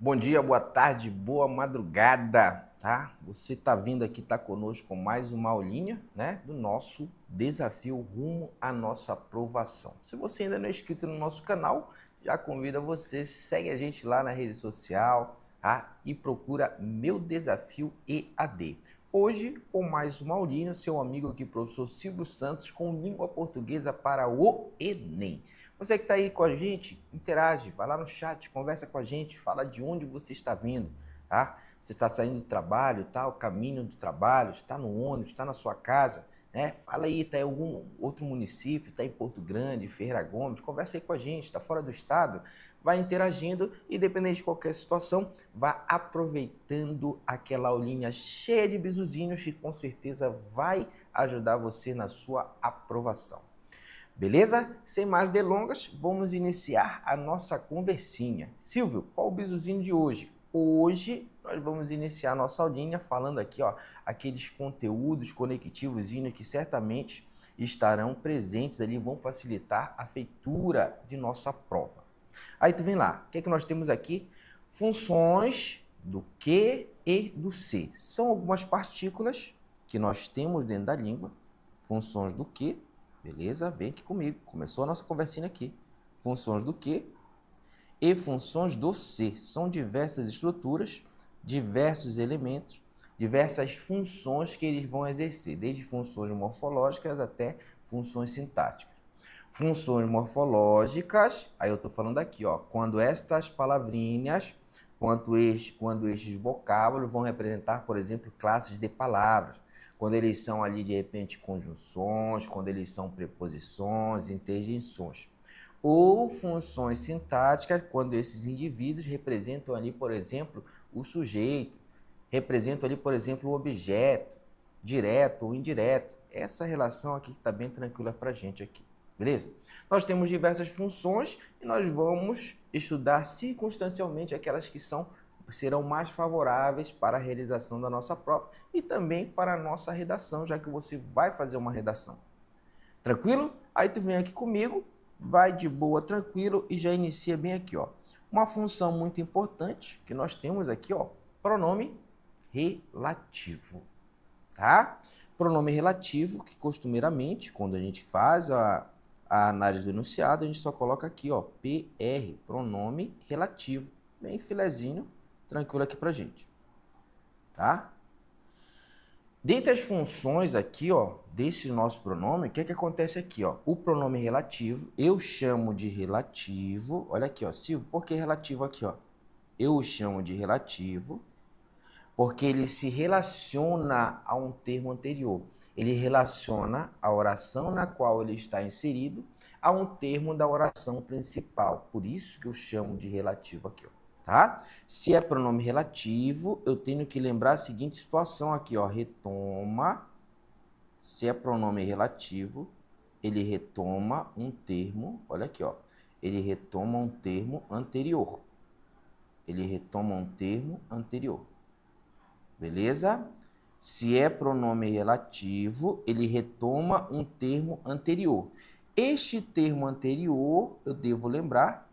Bom dia, boa tarde, boa madrugada, tá? Você tá vindo aqui, tá conosco com mais uma aulinha, né, do nosso desafio rumo à nossa aprovação. Se você ainda não é inscrito no nosso canal, já convido você, segue a gente lá na rede social, tá? E procura Meu Desafio EAD. Hoje, com mais uma aulinha, seu amigo aqui, professor Silvio Santos, com língua portuguesa para o Enem. Você que está aí com a gente, interage, vai lá no chat, conversa com a gente, fala de onde você está vindo, tá? Você está saindo do trabalho, tá? O caminho do trabalho, está no ônibus, está na sua casa, né? Fala aí, está em algum outro município, está em Porto Grande, Ferreira Gomes, conversa aí com a gente, está fora do estado, vai interagindo e dependendo de qualquer situação, vá aproveitando aquela aulinha cheia de bisuzinhos que com certeza vai ajudar você na sua aprovação. Beleza? Sem mais delongas, vamos iniciar a nossa conversinha. Silvio, qual o bisuzinho de hoje? Hoje nós vamos iniciar a nossa aulinha falando aqui, ó, aqueles conteúdos conectivos que certamente estarão presentes ali, vão facilitar a feitura de nossa prova. Aí tu vem lá, o que é que nós temos aqui? Funções do que e do se. São algumas partículas que nós temos dentro da língua, funções do que. Beleza? Vem aqui comigo. Começou a nossa conversinha aqui. Funções do que e funções do se. São diversas estruturas, diversos elementos, diversas funções que eles vão exercer, desde funções morfológicas até funções sintáticas. Funções morfológicas, aí eu estou falando aqui, ó, quando estas palavrinhas, quando estes vocábulos vão representar, por exemplo, classes de palavras, quando eles são ali, de repente, conjunções, quando eles são preposições, interjeições. Ou funções sintáticas, quando esses indivíduos representam ali, por exemplo, o sujeito, representam ali, por exemplo, o objeto, direto ou indireto. Essa relação aqui está bem tranquila para a gente aqui, beleza? Nós temos diversas funções e nós vamos estudar circunstancialmente aquelas que serão mais favoráveis para a realização da nossa prova e também para a nossa redação, já que você vai fazer uma redação. Tranquilo? Aí tu vem aqui comigo, vai de boa, tranquilo e já inicia bem aqui, ó. Uma função muito importante que nós temos aqui, ó, pronome relativo, tá? Pronome relativo que costumeiramente, quando a gente faz a análise do enunciado, a gente só coloca aqui, ó, PR, pronome relativo, bem filezinho, tranquilo aqui pra gente, tá? Dentre as funções aqui, ó, desse nosso pronome, o que é que acontece aqui, ó? O pronome relativo, eu chamo de relativo, olha aqui, ó, Silvio, por que relativo aqui, ó? Eu o chamo de relativo porque ele se relaciona a um termo anterior. Ele relaciona a oração na qual ele está inserido a um termo da oração principal. Por isso que eu chamo de relativo aqui, ó. Tá? Se é pronome relativo, eu tenho que lembrar a seguinte situação aqui, ó, retoma. Se é pronome relativo, ele retoma um termo, olha aqui, ó, ele retoma um termo anterior. Ele retoma um termo anterior. Beleza? Se é pronome relativo, ele retoma um termo anterior. Este termo anterior, eu devo lembrar,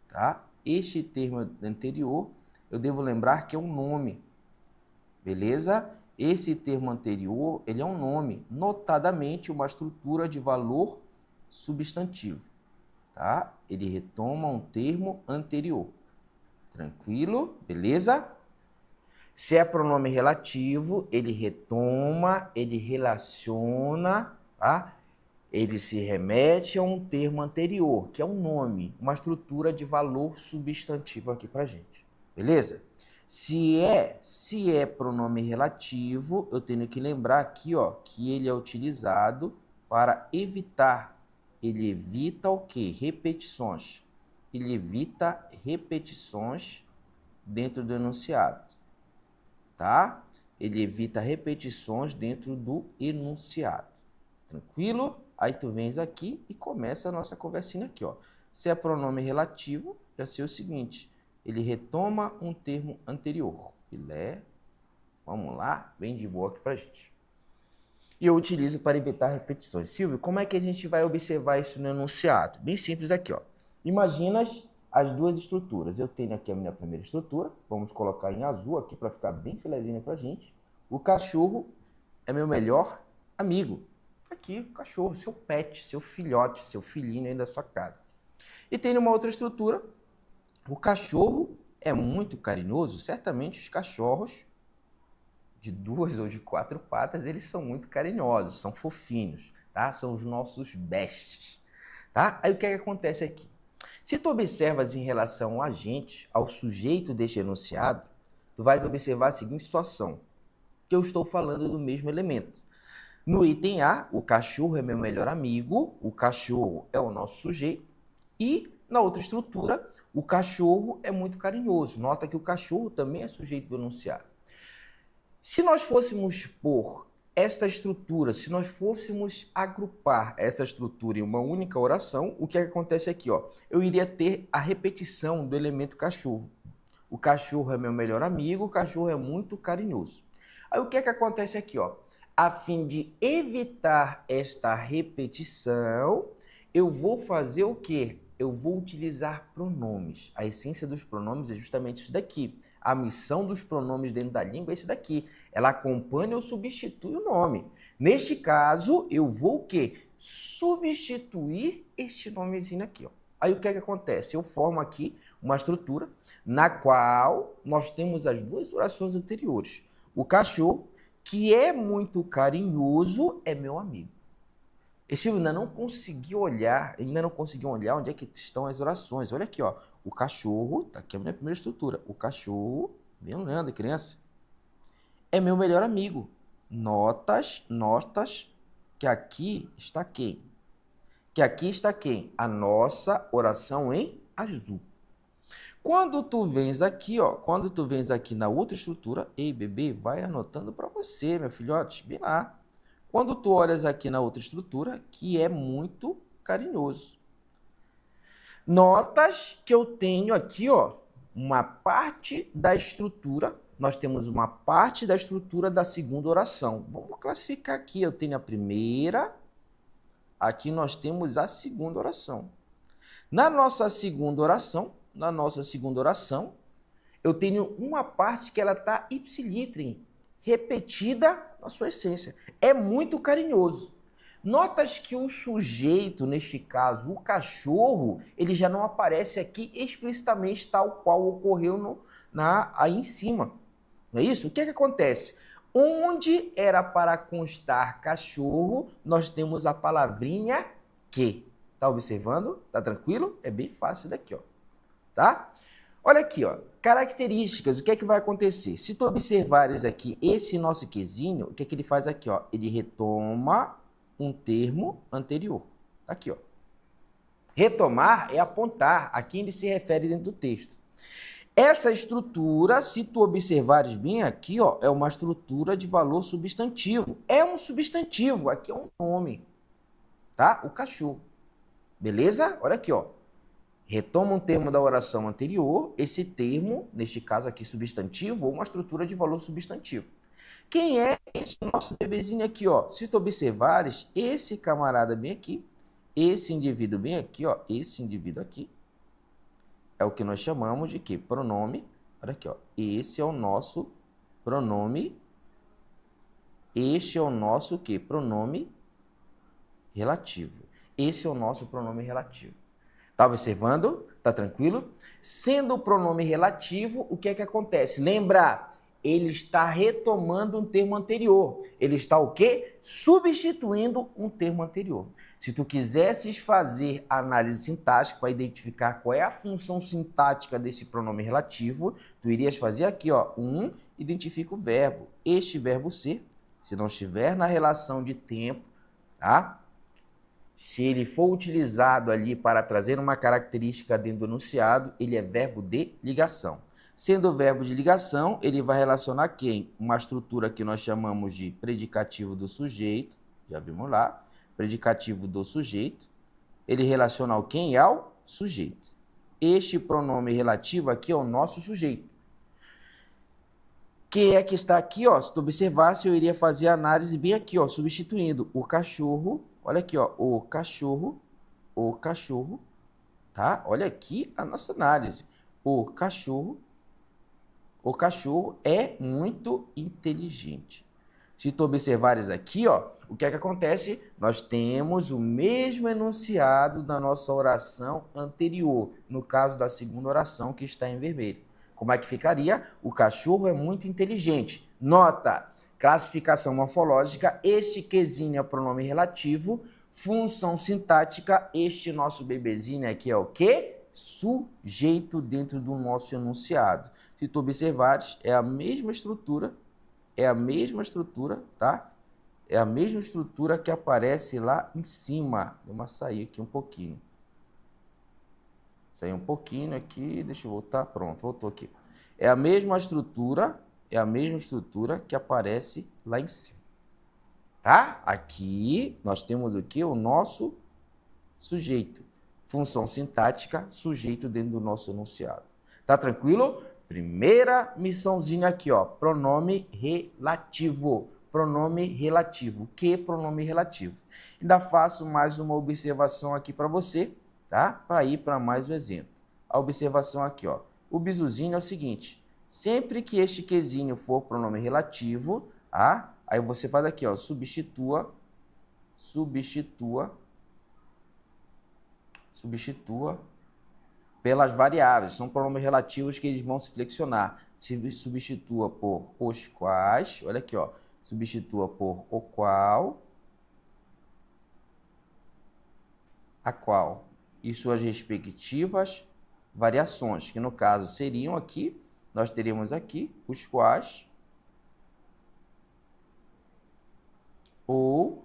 tá? Este termo anterior, eu devo lembrar que é um nome, beleza? Esse termo anterior, ele é um nome, notadamente uma estrutura de valor substantivo, tá? Ele retoma um termo anterior. Tranquilo? Beleza? Se é pronome relativo, ele retoma, ele relaciona, tá? Ele se remete a um termo anterior, que é um nome, uma estrutura de valor substantivo aqui pra gente. Beleza? Se é pronome relativo, eu tenho que lembrar aqui, ó, que ele é utilizado para evitar. Ele evita o quê? Repetições. Ele evita repetições dentro do enunciado, tá? Ele evita repetições dentro do enunciado. Tranquilo? Aí tu vens aqui e começa a nossa conversinha aqui, ó. Se é pronome relativo, já sei o seguinte, ele retoma um termo anterior. Filé. Vamos lá, bem de boa aqui pra gente. E eu utilizo para evitar repetições. Silvio, como é que a gente vai observar isso no enunciado? Bem simples aqui, ó. as duas estruturas. Eu tenho aqui a minha primeira estrutura, vamos colocar em azul aqui para ficar bem filezinha para a gente. O cachorro é meu melhor amigo. Aqui, o cachorro, seu pet, seu filhote, seu filhinho aí da sua casa. E tem uma outra estrutura, o cachorro é muito carinhoso. Certamente os cachorros de 2 ou de 4 patas, eles são muito carinhosos, são fofinhos, tá? São os nossos bestes, tá? Aí o que é que acontece aqui? Se tu observas em relação a gente, ao sujeito deste enunciado, tu vais observar a seguinte situação, que eu estou falando do mesmo elemento. No item A, o cachorro é meu melhor amigo, o cachorro é o nosso sujeito, e na outra estrutura, o cachorro é muito carinhoso. Nota que o cachorro também é sujeito do enunciado. Se nós fôssemos pôr esta estrutura, se nós fôssemos agrupar essa estrutura em uma única oração, o que acontece aqui? Ó? Eu iria ter a repetição do elemento cachorro. O cachorro é meu melhor amigo, o cachorro é muito carinhoso. Aí o que acontece aqui? Ó? A fim de evitar esta repetição, eu vou fazer o quê? Eu vou utilizar pronomes. A essência dos pronomes é justamente isso daqui. A missão dos pronomes dentro da língua é isso daqui. Ela acompanha ou substitui o nome. Neste caso, eu vou o quê? Substituir este nomezinho aqui. Ó. Aí o que acontece? Eu formo aqui uma estrutura na qual nós temos as duas orações anteriores. O cachorro, que é muito carinhoso, é meu amigo. Esse ainda não conseguiu olhar onde é que estão as orações. Olha aqui, ó. O cachorro, tá aqui a minha primeira estrutura. O cachorro, bem olhando, criança, é meu melhor amigo. Notas, que aqui está quem? Que aqui está quem? A nossa oração em azul. Quando tu vens aqui, ó, na outra estrutura, ei, bebê, vai anotando para você, meu filhote, bem lá. Quando tu olhas aqui na outra estrutura, que é muito carinhoso. Notas que eu tenho aqui, ó, uma parte da estrutura, nós temos uma parte da estrutura da segunda oração. Vamos classificar aqui, eu tenho a primeira, aqui nós temos a segunda oração. Na nossa segunda oração, eu tenho uma parte que ela está ipsilítere, repetida na sua essência. É muito carinhoso. Notas que o sujeito, neste caso, o cachorro, ele já não aparece aqui explicitamente tal qual ocorreu aí em cima. Não é isso? O que acontece? Onde era para constar cachorro, nós temos a palavrinha que. Tá observando? Tá tranquilo? É bem fácil daqui, ó. Tá? Olha aqui, ó. Características, o que é que vai acontecer? Se tu observares aqui esse nosso quezinho, o que é que ele faz aqui, ó? Ele retoma um termo anterior. Aqui, ó. Retomar é apontar a quem ele se refere dentro do texto. Essa estrutura, se tu observares bem aqui, ó, é uma estrutura de valor substantivo. É um substantivo, aqui é um nome, tá? O cachorro. Beleza? Olha aqui, ó. Retoma um termo da oração anterior, esse termo, neste caso aqui substantivo, ou uma estrutura de valor substantivo. Quem é esse nosso bebezinho aqui, ó? Se tu observares, esse camarada bem aqui, esse indivíduo bem aqui, ó, esse indivíduo aqui, é o que nós chamamos de quê? Pronome. Olha aqui, ó. Esse é o nosso pronome. Este é o nosso quê? Pronome relativo. Esse é o nosso pronome relativo. Tá observando? Tá tranquilo? Sendo o pronome relativo, o que é que acontece? Lembra, ele está retomando um termo anterior. Ele está o quê? Substituindo um termo anterior. Se tu quisesses fazer a análise sintática para identificar qual é a função sintática desse pronome relativo, tu irias fazer aqui, ó, identifica o verbo. Este verbo ser, se não estiver na relação de tempo, tá? Se ele for utilizado ali para trazer uma característica dentro do enunciado, ele é verbo de ligação. Sendo verbo de ligação, ele vai relacionar quem? Uma estrutura que nós chamamos de predicativo do sujeito, já vimos lá, predicativo do sujeito, ele relaciona ao quem? Ao sujeito. Este pronome relativo aqui é o nosso sujeito. Quem é que está aqui, ó? Se tu observasse, eu iria fazer a análise bem aqui, ó, substituindo o cachorro. Olha aqui, ó, o cachorro, tá? Olha aqui a nossa análise. O cachorro é muito inteligente. Se tu observares aqui, ó, o que é que acontece? Nós temos o mesmo enunciado da nossa oração anterior, no caso da segunda oração que está em vermelho. Como é que ficaria? O cachorro é muito inteligente. Nota, classificação morfológica, este quezinho é pronome relativo, função sintática, este nosso bebezinho aqui é o quê? Sujeito dentro do nosso enunciado. Se tu observares, é a mesma estrutura, tá? É a mesma estrutura que aparece lá em cima. Vamos sair aqui um pouquinho. Sair um pouquinho aqui, deixa eu voltar, pronto, voltou aqui. É a mesma estrutura que aparece lá em cima. Tá? Aqui nós temos o que? O nosso sujeito. Função sintática, sujeito dentro do nosso enunciado. Tá tranquilo? Primeira missãozinha aqui, ó, pronome relativo. Pronome relativo. Que pronome relativo? Ainda faço mais uma observação aqui para você, tá? Para ir para mais um exemplo. A observação aqui, ó. O bizuzinho é o seguinte, sempre que este quezinho for pronome relativo, tá? Aí você faz aqui, ó, substitua pelas variáveis, são pronomes relativos que eles vão se flexionar. Se substitua por os quais, olha aqui, ó, substitua por o qual, a qual e suas respectivas variações, que no caso seriam aqui, nós teríamos aqui os quais ou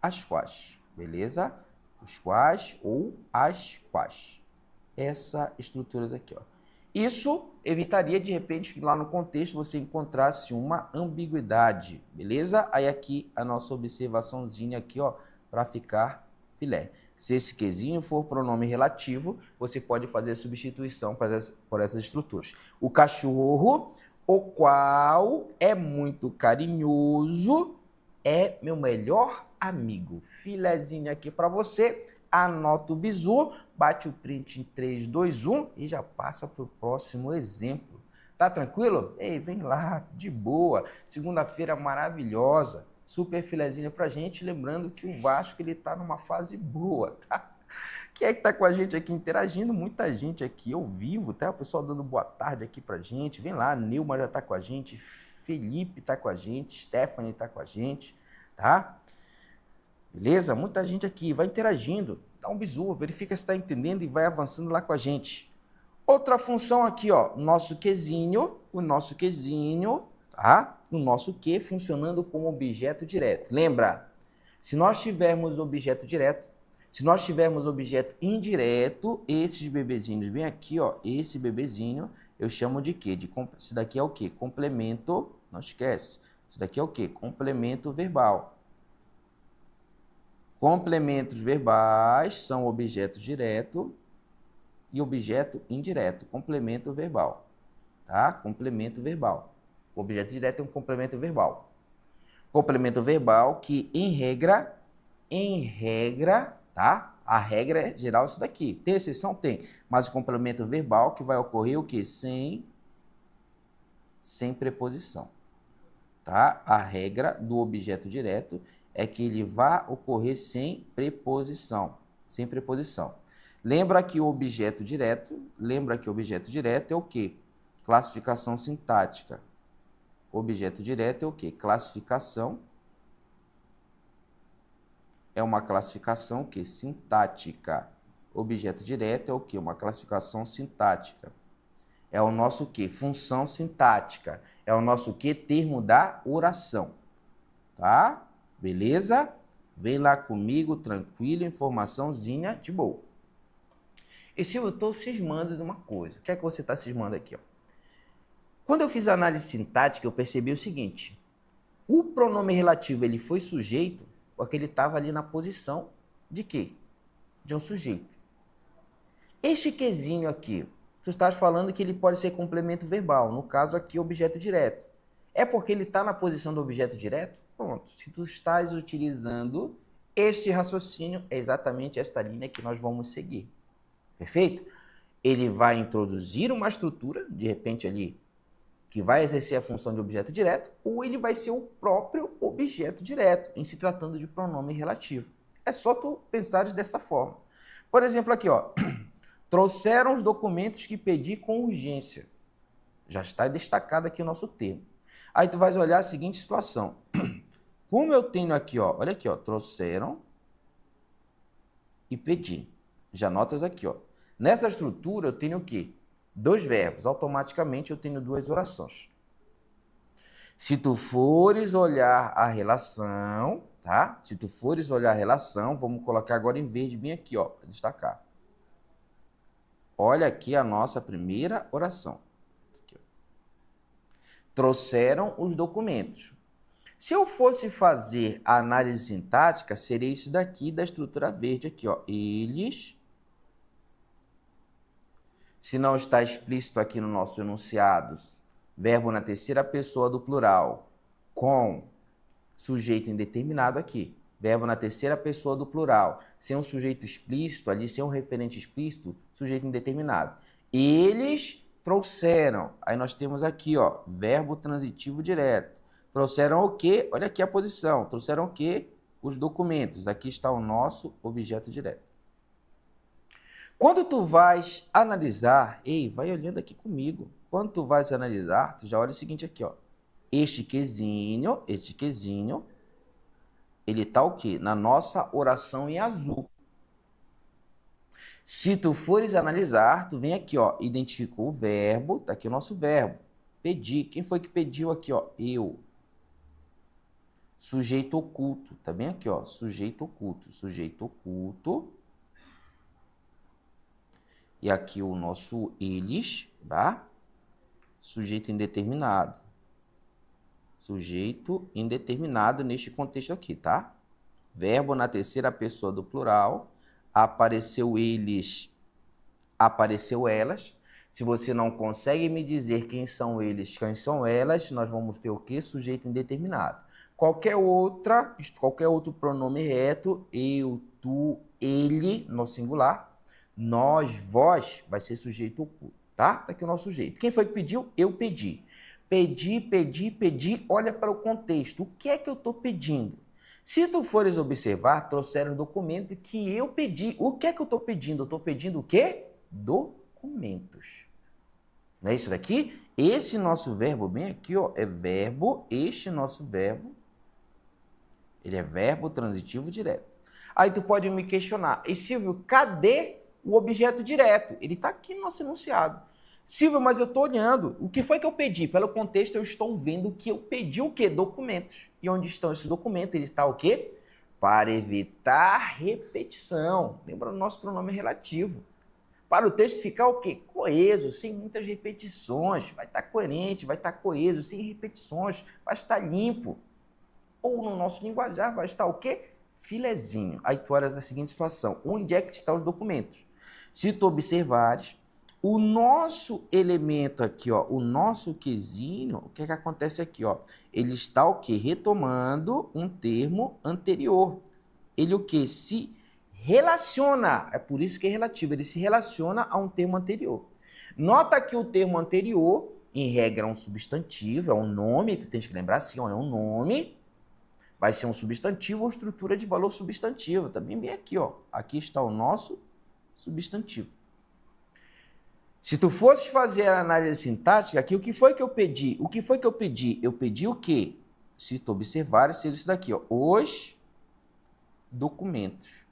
as quais, beleza? Os quais ou as quais. Essa estrutura aqui, ó. Isso evitaria, de repente, que lá no contexto você encontrasse uma ambiguidade, beleza? Aí aqui a nossa observaçãozinha aqui, ó, para ficar filé. Se esse quezinho for pronome relativo, você pode fazer a substituição por essas estruturas. O cachorro, o qual é muito carinhoso, é meu melhor amigo. Filezinho aqui para você. Anota o bizu, bate o print em 3, 2, 1 e já passa para o próximo exemplo. Tá tranquilo? Ei, vem lá, de boa. Segunda-feira maravilhosa. Super filezinho pra gente. Lembrando que o Vasco ele tá numa fase boa, tá? Quem é que tá com a gente aqui interagindo? Muita gente aqui ao vivo, tá? O pessoal dando boa tarde aqui pra gente. Vem lá, Nilma já tá com a gente, Felipe tá com a gente, Stephanie tá com a gente, tá? Beleza? Muita gente aqui, vai interagindo, dá um bisu, verifica se está entendendo e vai avançando lá com a gente. Outra função aqui, ó, o nosso quezinho, tá? O nosso que funcionando como objeto direto. Lembra? Se nós tivermos objeto direto, se nós tivermos objeto indireto, esses bebezinhos bem aqui, ó, esse bebezinho, eu chamo de quê? Isso daqui é o quê? Complemento, não esquece. Isso daqui é o quê? Complemento verbal. Complementos verbais são objeto direto e objeto indireto, complemento verbal, tá? Complemento verbal. O objeto direto é um complemento verbal. Complemento verbal que, em regra, tá? A regra é geral isso daqui. Tem exceção? Tem. Mas o complemento verbal que vai ocorrer o quê? Sem preposição, tá? A regra do objeto direto é que ele vai ocorrer sem preposição. Sem preposição. Lembra que o objeto direto é o quê? Classificação sintática. Objeto direto é o quê? Classificação. É uma classificação que sintática. Objeto direto é o quê? Uma classificação sintática. É o nosso quê? Função sintática. É o nosso quê? Termo da oração. Tá? Beleza? Vem lá comigo, tranquilo, informaçãozinha de boa. E se eu estou cismando de uma coisa, o que é que você está cismando aqui? Ó? Quando eu fiz a análise sintática, eu percebi o seguinte, o pronome relativo ele foi sujeito porque ele estava ali na posição de quê? De um sujeito. Este quezinho aqui, tu estás falando que ele pode ser complemento verbal, no caso aqui objeto direto. É porque ele está na posição do objeto direto? Pronto. Se tu estás utilizando este raciocínio, é exatamente esta linha que nós vamos seguir. Perfeito? Ele vai introduzir uma estrutura, de repente ali, que vai exercer a função de objeto direto, ou ele vai ser o próprio objeto direto, em se tratando de pronome relativo. É só tu pensares dessa forma. Por exemplo, aqui, ó, trouxeram os documentos que pedi com urgência. Já está destacado aqui o nosso termo. Aí tu vais olhar a seguinte situação. Como eu tenho aqui, ó, olha aqui, ó, trouxeram e pedi. Já notas aqui, ó. Nessa estrutura eu tenho o quê? 2 verbos. Automaticamente eu tenho 2 orações. Se tu fores olhar a relação, tá? Se tu fores olhar a relação, vamos colocar agora em verde bem aqui, ó, para destacar. Olha aqui a nossa primeira oração. Aqui, ó. Trouxeram os documentos. Se eu fosse fazer a análise sintática, seria isso daqui da estrutura verde aqui, ó. Eles, se não está explícito aqui no nosso enunciado, verbo na terceira pessoa do plural, com sujeito indeterminado aqui. Verbo na terceira pessoa do plural, sem um sujeito explícito, ali sem um referente explícito, sujeito indeterminado. Eles trouxeram. Aí nós temos aqui, ó, verbo transitivo direto. Trouxeram o quê? Olha aqui a posição. Trouxeram o quê? Os documentos. Aqui está o nosso objeto direto. Quando tu vais analisar, vai olhando aqui comigo. Quando tu vais analisar, tu já olha o seguinte aqui, ó. Este quesinho, ele tá o quê? Na nossa oração em azul. Se tu fores analisar, tu vem aqui, ó, identificou o verbo, tá aqui o nosso verbo. Pedi. Quem foi que pediu aqui, ó? Eu. Sujeito oculto, tá bem aqui, ó, sujeito oculto. E aqui o nosso eles, tá? Sujeito indeterminado neste contexto aqui, tá? Verbo na terceira pessoa do plural, apareceu eles, apareceu elas. Se você não consegue me dizer quem são eles, quem são elas, nós vamos ter o quê? Sujeito indeterminado. Qualquer outro pronome reto, eu, tu, ele, no singular, nós, vós, vai ser sujeito oculto, tá? Tá aqui o nosso sujeito. Quem foi que pediu? Eu pedi. Pedi, olha para o contexto. O que é que eu estou pedindo? Se tu fores observar, trouxeram um documento que eu pedi. O que é que eu estou pedindo? Eu estou pedindo o quê? Documentos. Não é isso daqui? Esse nosso verbo, bem aqui, ó, é verbo, este nosso verbo, ele é verbo transitivo direto. Aí tu pode me questionar, e Silvio, cadê o objeto direto? Ele está aqui no nosso enunciado. Silvio, mas eu estou olhando, o que foi que eu pedi? Pelo contexto, eu estou vendo que eu pedi o quê? Documentos. E onde estão esses documentos? Ele está o quê? Para evitar repetição. Lembra do nosso pronome relativo. Para o texto ficar o quê? Coeso, sem muitas repetições. Vai estar coerente, vai estar coeso, sem repetições. Vai estar limpo. Ou no nosso linguajar vai estar o quê? Filezinho. Aí tu olhas a seguinte situação. Onde é que estão os documentos? Se tu observares, o nosso elemento aqui, ó, o nosso quesinho, o que é que acontece aqui, ó? Ele está o quê? Retomando um termo anterior. Ele o quê? Se relaciona. É por isso que é relativo. Ele se relaciona a um termo anterior. Nota que o termo anterior, em regra, é um substantivo, é um nome. Tu tens que lembrar assim, ó, é um nome. Vai ser um substantivo ou estrutura de valor substantivo. Também bem aqui, ó. Aqui está o nosso substantivo. Se tu fosses fazer a análise sintática, aqui o que foi que eu pedi? O que foi que eu pedi? Eu pedi o quê? Se tu observares, seria isso daqui, ó. Os documentos.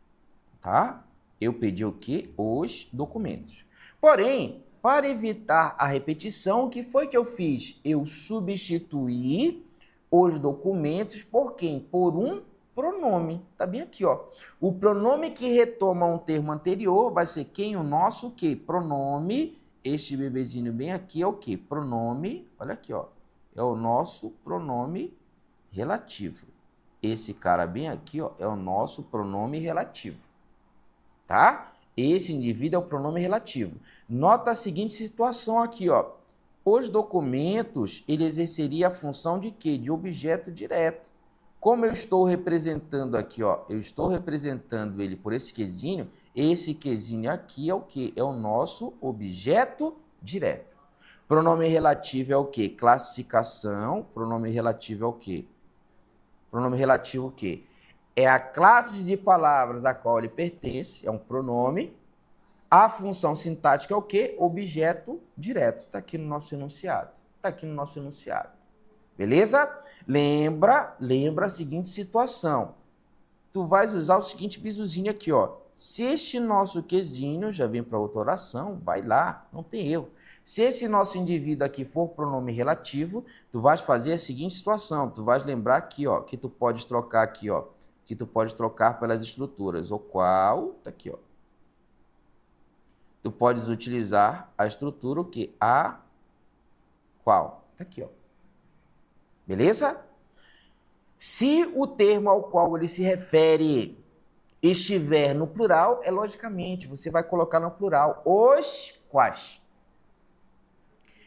Tá? Eu pedi o quê? Os documentos. Porém, para evitar a repetição, o que foi que eu fiz? Eu substituí os documentos por quem? Por um pronome. Tá bem aqui, ó. O pronome que retoma um termo anterior vai ser quem? O nosso quê? Pronome. Este bebezinho bem aqui é o quê? Pronome. Olha aqui, ó. É o nosso pronome relativo. Esse cara bem aqui, ó, é o nosso pronome relativo. Tá? Esse indivíduo é o pronome relativo. Nota a seguinte situação aqui, ó. Os documentos, ele exerceria a função de quê? De objeto direto. Como eu estou representando aqui, ó, eu estou representando ele por esse quesinho, Esse quezinho aqui é o quê? É o nosso objeto direto. Pronome relativo é o quê? Classificação. Pronome relativo é o quê? Pronome relativo o quê? É a classe de palavras a qual ele pertence, é um pronome. A função sintática é o quê? Objeto direto. Está aqui no nosso enunciado. Está aqui no nosso enunciado. Beleza? Lembra a seguinte situação. Tu vais usar o seguinte bisuzinho aqui, ó. Se este nosso quezinho já vem para outra oração, vai lá, não tem erro. Se esse nosso indivíduo aqui for pronome relativo, tu vais fazer a seguinte situação. Tu vais lembrar aqui, ó, que tu podes trocar aqui, ó, que tu pode trocar pelas estruturas. O qual, tá aqui, ó. Tu podes utilizar a estrutura o quê? A qual. Tá aqui, ó. Beleza? Se o termo ao qual ele se refere estiver no plural, logicamente, você vai colocar no plural os quais.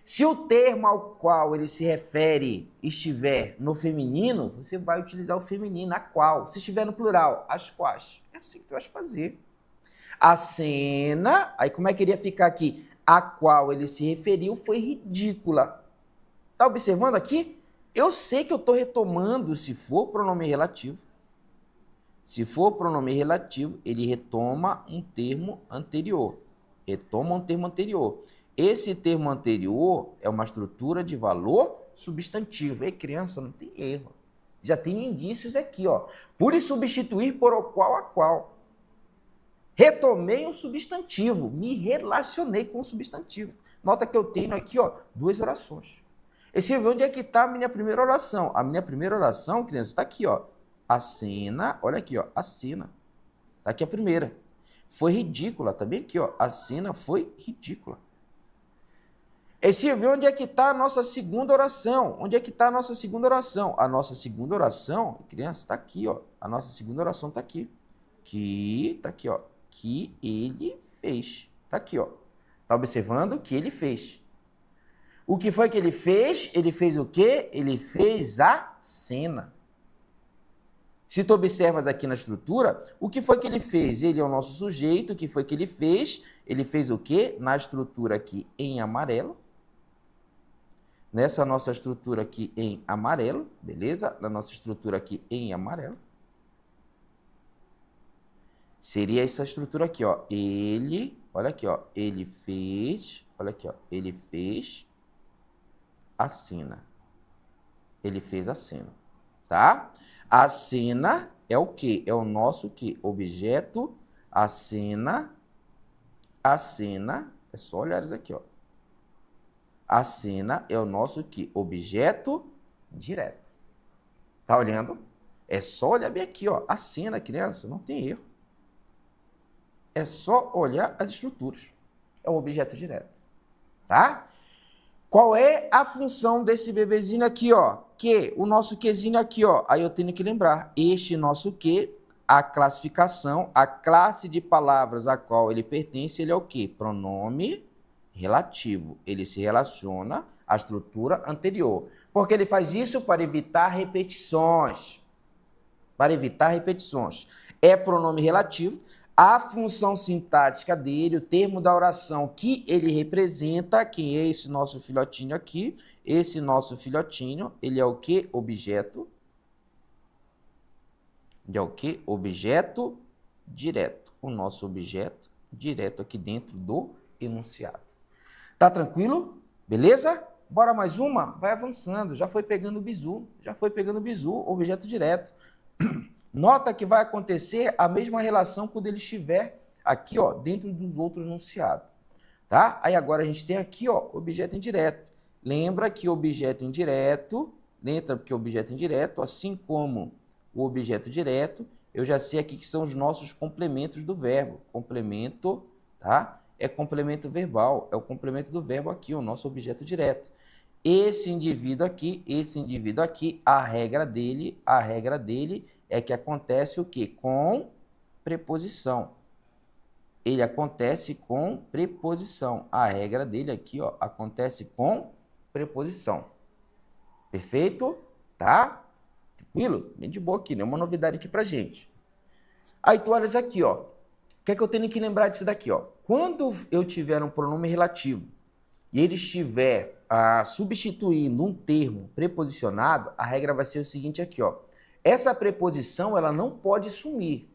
Se o termo ao qual ele se refere estiver no feminino, você vai utilizar o feminino, a qual. Se estiver no plural, as quais. É assim que tu vai fazer. A cena, aí como é que iria ficar aqui? A qual ele se referiu foi ridícula. Tá observando aqui? Eu sei que eu estou retomando se for pronome relativo. Se for pronome relativo, ele retoma um termo anterior. Retoma um termo anterior. Esse termo anterior é uma estrutura de valor substantivo. Ei, criança, não tem erro. Já tem indícios aqui, ó. Por substituir por o qual a qual. Retomei um substantivo, me relacionei com o substantivo. Nota que eu tenho aqui, ó, duas orações. E você vê onde é que está a minha primeira oração. A minha primeira oração, criança, está aqui, ó. A cena, olha aqui, ó, a cena. Está aqui a primeira. Foi ridícula, tá bem aqui, ó. A cena foi ridícula. E você vê onde é que está a nossa segunda oração. Onde é que está a nossa segunda oração? A nossa segunda oração, criança, está aqui, ó. A nossa segunda oração está aqui. Que, tá aqui, ó. Que ele fez. Tá aqui, ó. Tá observando o que ele fez. O que foi que ele fez? Ele fez o quê? Ele fez a cena. Se tu observa daqui na estrutura, o que foi que ele fez? Ele é o nosso sujeito. O que foi que ele fez? Ele fez o quê? Na estrutura aqui em amarelo. Nessa nossa estrutura aqui em amarelo, beleza? Na nossa estrutura aqui em amarelo. Seria essa estrutura aqui, ó. Ele, olha aqui, ó. Ele fez, olha aqui, ó. Ele fez a cena. Ele fez a cena, tá? A cena é o quê? É o nosso quê? Objeto. A cena, é só olhar isso aqui, ó. A cena é o nosso quê? Objeto direto. Tá olhando? É só olhar bem aqui, ó. A cena, criança, não tem erro. É só olhar as estruturas. É o objeto direto. Tá? Qual é a função desse bebezinho aqui, ó? Que o nosso quezinho aqui, ó. Aí eu tenho que lembrar. Este nosso que, a classificação, a classe de palavras a qual ele pertence, ele é o quê? Pronome relativo. Ele se relaciona à estrutura anterior. Porque ele faz isso para evitar repetições. Para evitar repetições. É pronome relativo. A função sintática dele, o termo da oração que ele representa, quem é esse nosso filhotinho aqui? Esse nosso filhotinho, ele é o quê? Objeto. Ele é o quê? Objeto direto. O nosso objeto direto aqui dentro do enunciado. Tá tranquilo? Beleza? Bora mais uma? Vai avançando. Já foi pegando o bizu. Já foi pegando o bizu, objeto direto. Nota que vai acontecer a mesma relação quando ele estiver aqui, ó, dentro dos outros enunciados, tá? Aí agora a gente tem aqui, ó, objeto indireto. Lembra que objeto indireto, assim como o objeto direto, eu já sei aqui que são os nossos complementos do verbo. Complemento, tá? É complemento verbal, é o complemento do verbo aqui, o nosso objeto direto. Esse indivíduo aqui, a regra dele é que acontece o quê? Com preposição. Ele acontece com preposição. A regra dele aqui, ó, acontece com preposição. Perfeito? Tá? Tranquilo? Bem de boa aqui, nenhuma novidade aqui pra gente. Aí tu olhas aqui, ó. O que é que eu tenho que lembrar disso daqui, ó? Quando eu tiver um pronome relativo e ele estiver substituindo um termo preposicionado, a regra vai ser o seguinte aqui, ó. Essa preposição, ela não pode sumir.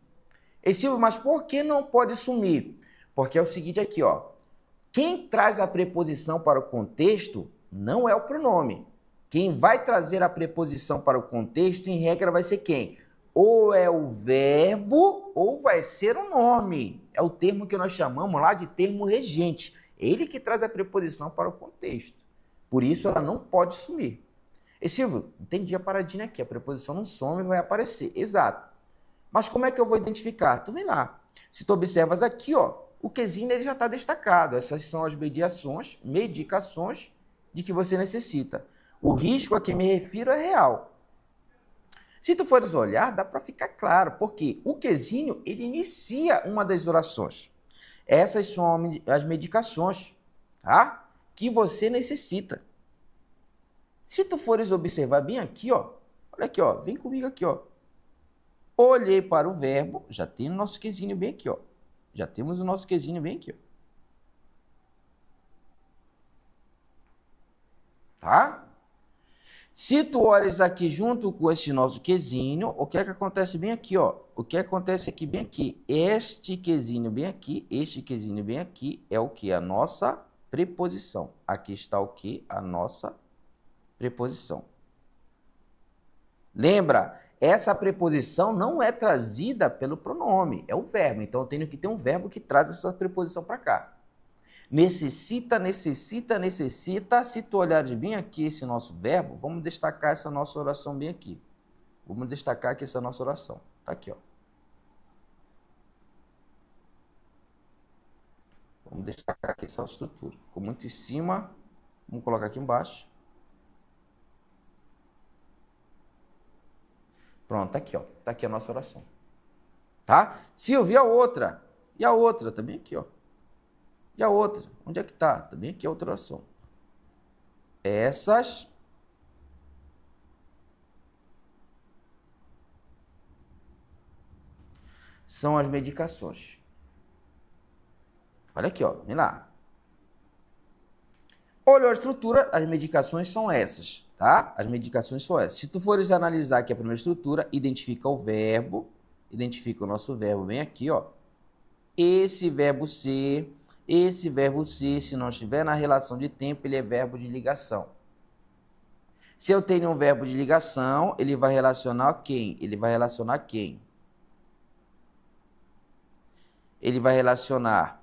E Silvio, mas por que não pode sumir? Porque é o seguinte aqui, ó. Quem traz a preposição para o contexto não é o pronome. Quem vai trazer a preposição para o contexto, em regra, vai ser quem? Ou é o verbo ou vai ser o nome. É o termo que nós chamamos lá de termo regente. Ele que traz a preposição para o contexto. Por isso, ela não pode sumir. E Silvio, entendi a paradinha aqui. A preposição não some e vai aparecer. Exato. Mas como é que eu vou identificar? Tu vem lá. Se tu observas aqui, ó, o quezinho ele já está destacado. Essas são as medicações de que você necessita. O risco a que me refiro é real. Se tu fores olhar, dá para ficar claro, porque o quezinho ele inicia uma das orações. Essas são as medicações, tá? Que você necessita. Se tu fores observar bem aqui, ó, olha aqui, ó, vem comigo aqui, ó. Olhei para o verbo, já tem o nosso quezinho bem aqui, ó. Já temos o nosso quezinho bem aqui, ó. Tá? Se tu olhas aqui junto com esse nosso quezinho, o que é que acontece bem aqui, ó? O que acontece aqui bem aqui? Este quezinho bem aqui, este quezinho bem aqui é o que? A nossa preposição. Aqui está o que? A nossa preposição. Lembra? Essa preposição não é trazida pelo pronome, é o verbo. Então, eu tenho que ter um verbo que traz essa preposição para cá. Necessita, necessita, necessita. Se tu olhares bem aqui esse nosso verbo, vamos destacar essa nossa oração bem aqui. Vamos destacar aqui essa nossa oração. Tá aqui, ó. Vamos destacar aqui essa estrutura. Ficou muito em cima. Vamos colocar aqui embaixo. Pronto, tá aqui, ó. Tá aqui a nossa oração. Tá? Silvio, e a outra? E a outra? Também aqui, ó. E a outra? Onde é que tá? Também aqui a outra oração. Essas são as medicações. Olha aqui, ó. Vem lá. Olha a estrutura, as medicações são essas, tá? As medicações são essas. Se tu fores analisar aqui a primeira estrutura, identifica o verbo, identifica o nosso verbo bem aqui, ó. Esse verbo ser, se não estiver na relação de tempo, ele é verbo de ligação. Se eu tenho um verbo de ligação, ele vai relacionar quem? Ele vai relacionar quem? Ele vai relacionar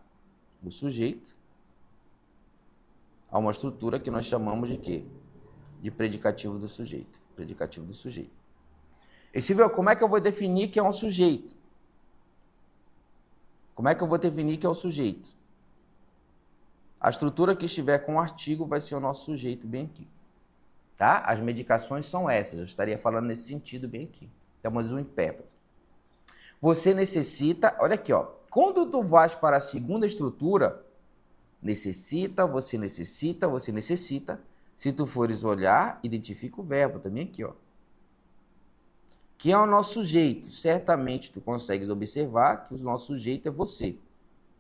o sujeito a uma estrutura que nós chamamos de quê? De predicativo do sujeito. Predicativo do sujeito. E se vê, como é que eu vou definir que é um sujeito? Como é que eu vou definir que é o sujeito? A estrutura que estiver com o artigo vai ser o nosso sujeito bem aqui. Tá? As medicações são essas. Eu estaria falando nesse sentido bem aqui. Temos um intérprete. Você necessita, olha aqui, ó. Quando tu vais para a segunda estrutura, necessita, você necessita, você necessita. Se tu fores olhar, identifica o verbo também aqui, ó. Que é o nosso sujeito. Certamente tu consegues observar que o nosso sujeito é você.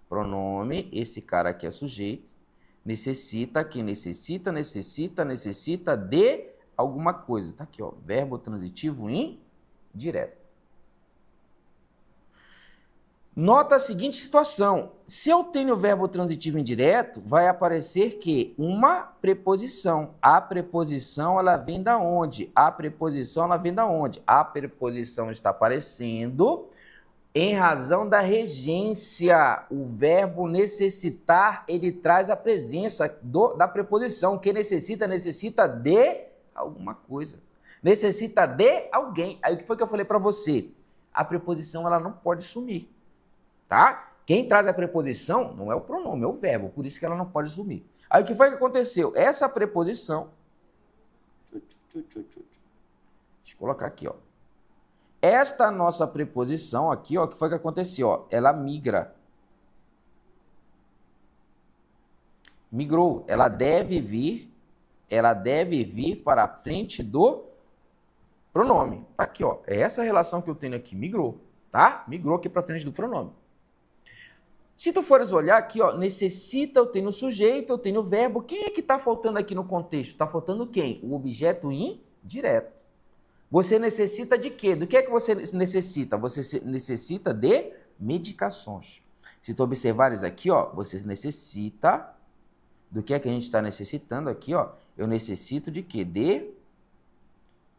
Pronome, esse cara aqui é sujeito. Necessita, que necessita, necessita, necessita de alguma coisa. Tá aqui, ó. Verbo transitivo indireto. Nota a seguinte situação. Se eu tenho o verbo transitivo indireto, vai aparecer que uma preposição. A preposição, ela vem da onde? A preposição, ela vem da onde? A preposição está aparecendo em razão da regência. O verbo necessitar, ele traz a presença da preposição. Que necessita, necessita de alguma coisa. Necessita de alguém. Aí o que foi que eu falei para você? A preposição, ela não pode sumir. Tá? Quem traz a preposição não é o pronome, é o verbo, por isso que ela não pode sumir. Aí o que foi que aconteceu? Essa preposição, deixa eu colocar aqui, ó. Esta nossa preposição aqui, ó, o que foi que aconteceu? Ó, ela migra. Migrou, ela deve vir para a frente do pronome. Tá aqui, ó. É essa relação que eu tenho aqui, migrou, tá? Migrou aqui para frente do pronome. Se tu fores olhar aqui, ó, necessita, eu tenho o sujeito, eu tenho o verbo. Quem é que está faltando aqui no contexto? Está faltando quem? O objeto indireto. Você necessita de quê? Do que é que você necessita? Você necessita de medicações. Se tu observares aqui, ó, você necessita... Do que é que a gente está necessitando aqui, ó? Eu necessito de quê? De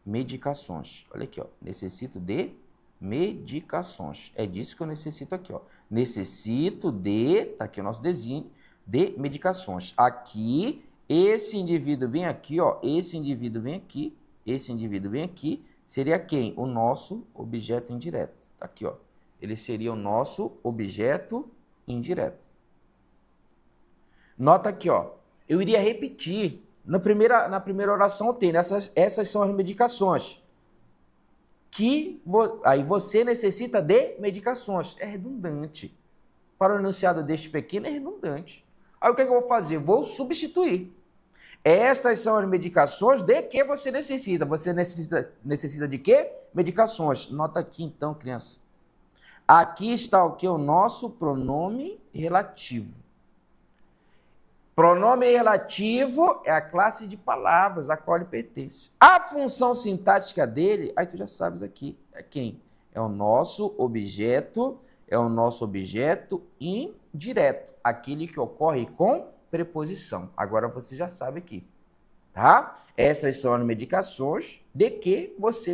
medicações. Olha aqui, ó. Necessito de medicações. É disso que eu necessito aqui, ó. Necessito de... Tá aqui o nosso desenho. De medicações. Aqui, esse indivíduo vem aqui, ó. Esse indivíduo vem aqui. Esse indivíduo vem aqui. Seria quem? O nosso objeto indireto. Tá aqui, ó. Ele seria o nosso objeto indireto. Nota aqui, ó. Eu iria repetir. Na primeira oração eu tenho. Essas são as medicações. Aí você necessita de medicações. É redundante. Para o enunciado deste pequeno é redundante. Aí o que é que eu vou fazer? Vou substituir. Essas são as medicações de que você necessita. Você necessita de quê? Medicações. Nota aqui então, criança. Aqui está o que? O nosso pronome relativo. Pronome relativo é a classe de palavras a qual ele pertence. A função sintática dele, aí tu já sabes aqui, é quem? É o nosso objeto indireto, aquele que ocorre com preposição. Agora você já sabe aqui, tá? Essas são as medicações de que você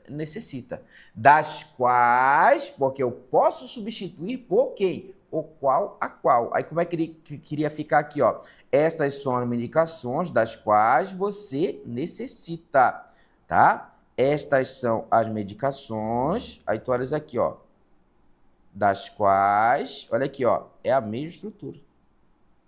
necessita, das quais, porque eu posso substituir por quem? O qual, a qual. Aí como é que ele queria ficar aqui, ó? Essas são as medicações das quais você necessita, tá? Estas são as medicações, aí tu olhas aqui, ó, das quais, olha aqui, ó, é a mesma estrutura,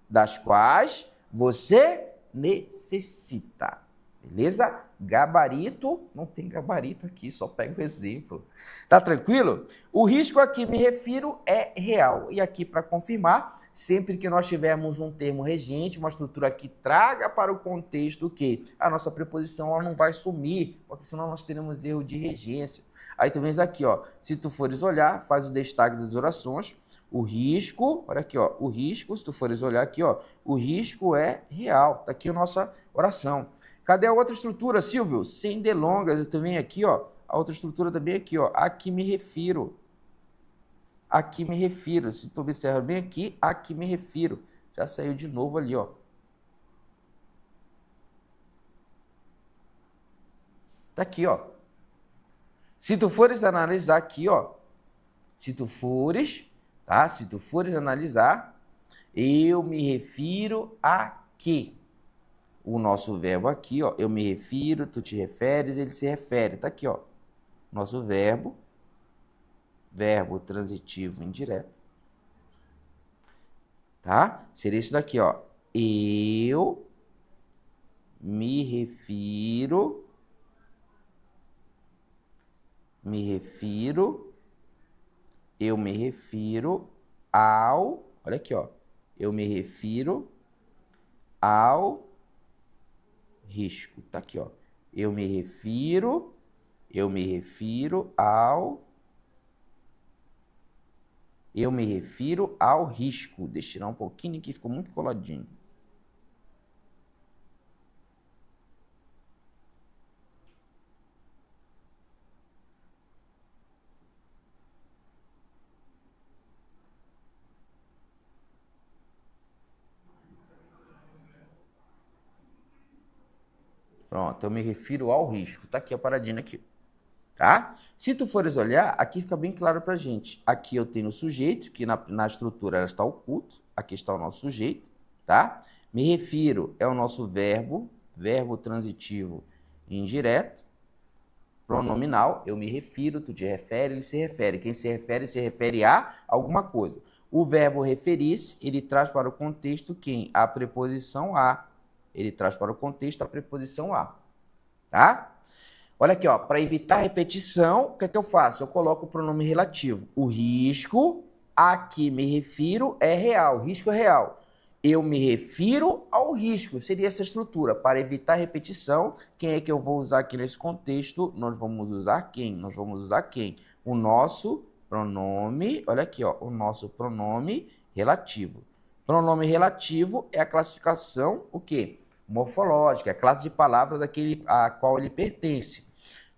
das quais você necessita, beleza? Gabarito, não tem gabarito aqui, só pega o exemplo. Tá tranquilo? O risco a que me refiro é real. E aqui para confirmar, sempre que nós tivermos um termo regente, uma estrutura que traga para o contexto que a nossa preposição ela não vai sumir, porque senão nós teremos erro de regência. Aí tu vens aqui, ó, se tu fores olhar, faz o destaque das orações, o risco, olha aqui, ó, o risco, se tu fores olhar aqui, ó, o risco é real. Tá aqui a nossa oração. Cadê a outra estrutura, Silvio? Sem delongas, tu vem aqui, ó, a outra estrutura também aqui, ó, a que me refiro. A que me refiro. Se tu observa bem aqui, a que me refiro. Já saiu de novo ali, ó. Tá aqui, ó. Se tu fores analisar aqui, ó, se tu fores analisar, eu me refiro a que? O nosso verbo aqui, ó, eu me refiro, tu te referes, ele se refere. Tá aqui, ó, nosso verbo transitivo indireto. Tá? Seria isso daqui, ó. Eu me refiro ao, olha aqui, ó. Eu me refiro ao risco. Tá aqui, ó. Eu me refiro ao risco. Deixa eu tirar um pouquinho aqui, ficou muito coladinho. Pronto, eu me refiro ao risco. Tá aqui a paradinha aqui. Tá? Se tu fores olhar, aqui fica bem claro pra gente. Aqui eu tenho o sujeito, que na estrutura ela está oculto. Aqui está o nosso sujeito, tá? Me refiro é o nosso verbo transitivo indireto, pronominal. Eu me refiro, tu te refere, ele se refere. Quem se refere a alguma coisa. O verbo referir-se, ele traz para o contexto quem? A preposição a. Ele traz para o contexto a preposição a, tá? Olha aqui, ó, para evitar repetição, o que é que eu faço? Eu coloco o pronome relativo. O risco a que me refiro é real, o risco é real. Eu me refiro ao risco, seria essa estrutura. Para evitar repetição, quem é que eu vou usar aqui nesse contexto? Nós vamos usar quem? O nosso Pronome, olha aqui, ó, o nosso pronome relativo. Pronome relativo é a classificação, o quê? Morfológica, é a classe de palavras a qual ele pertence.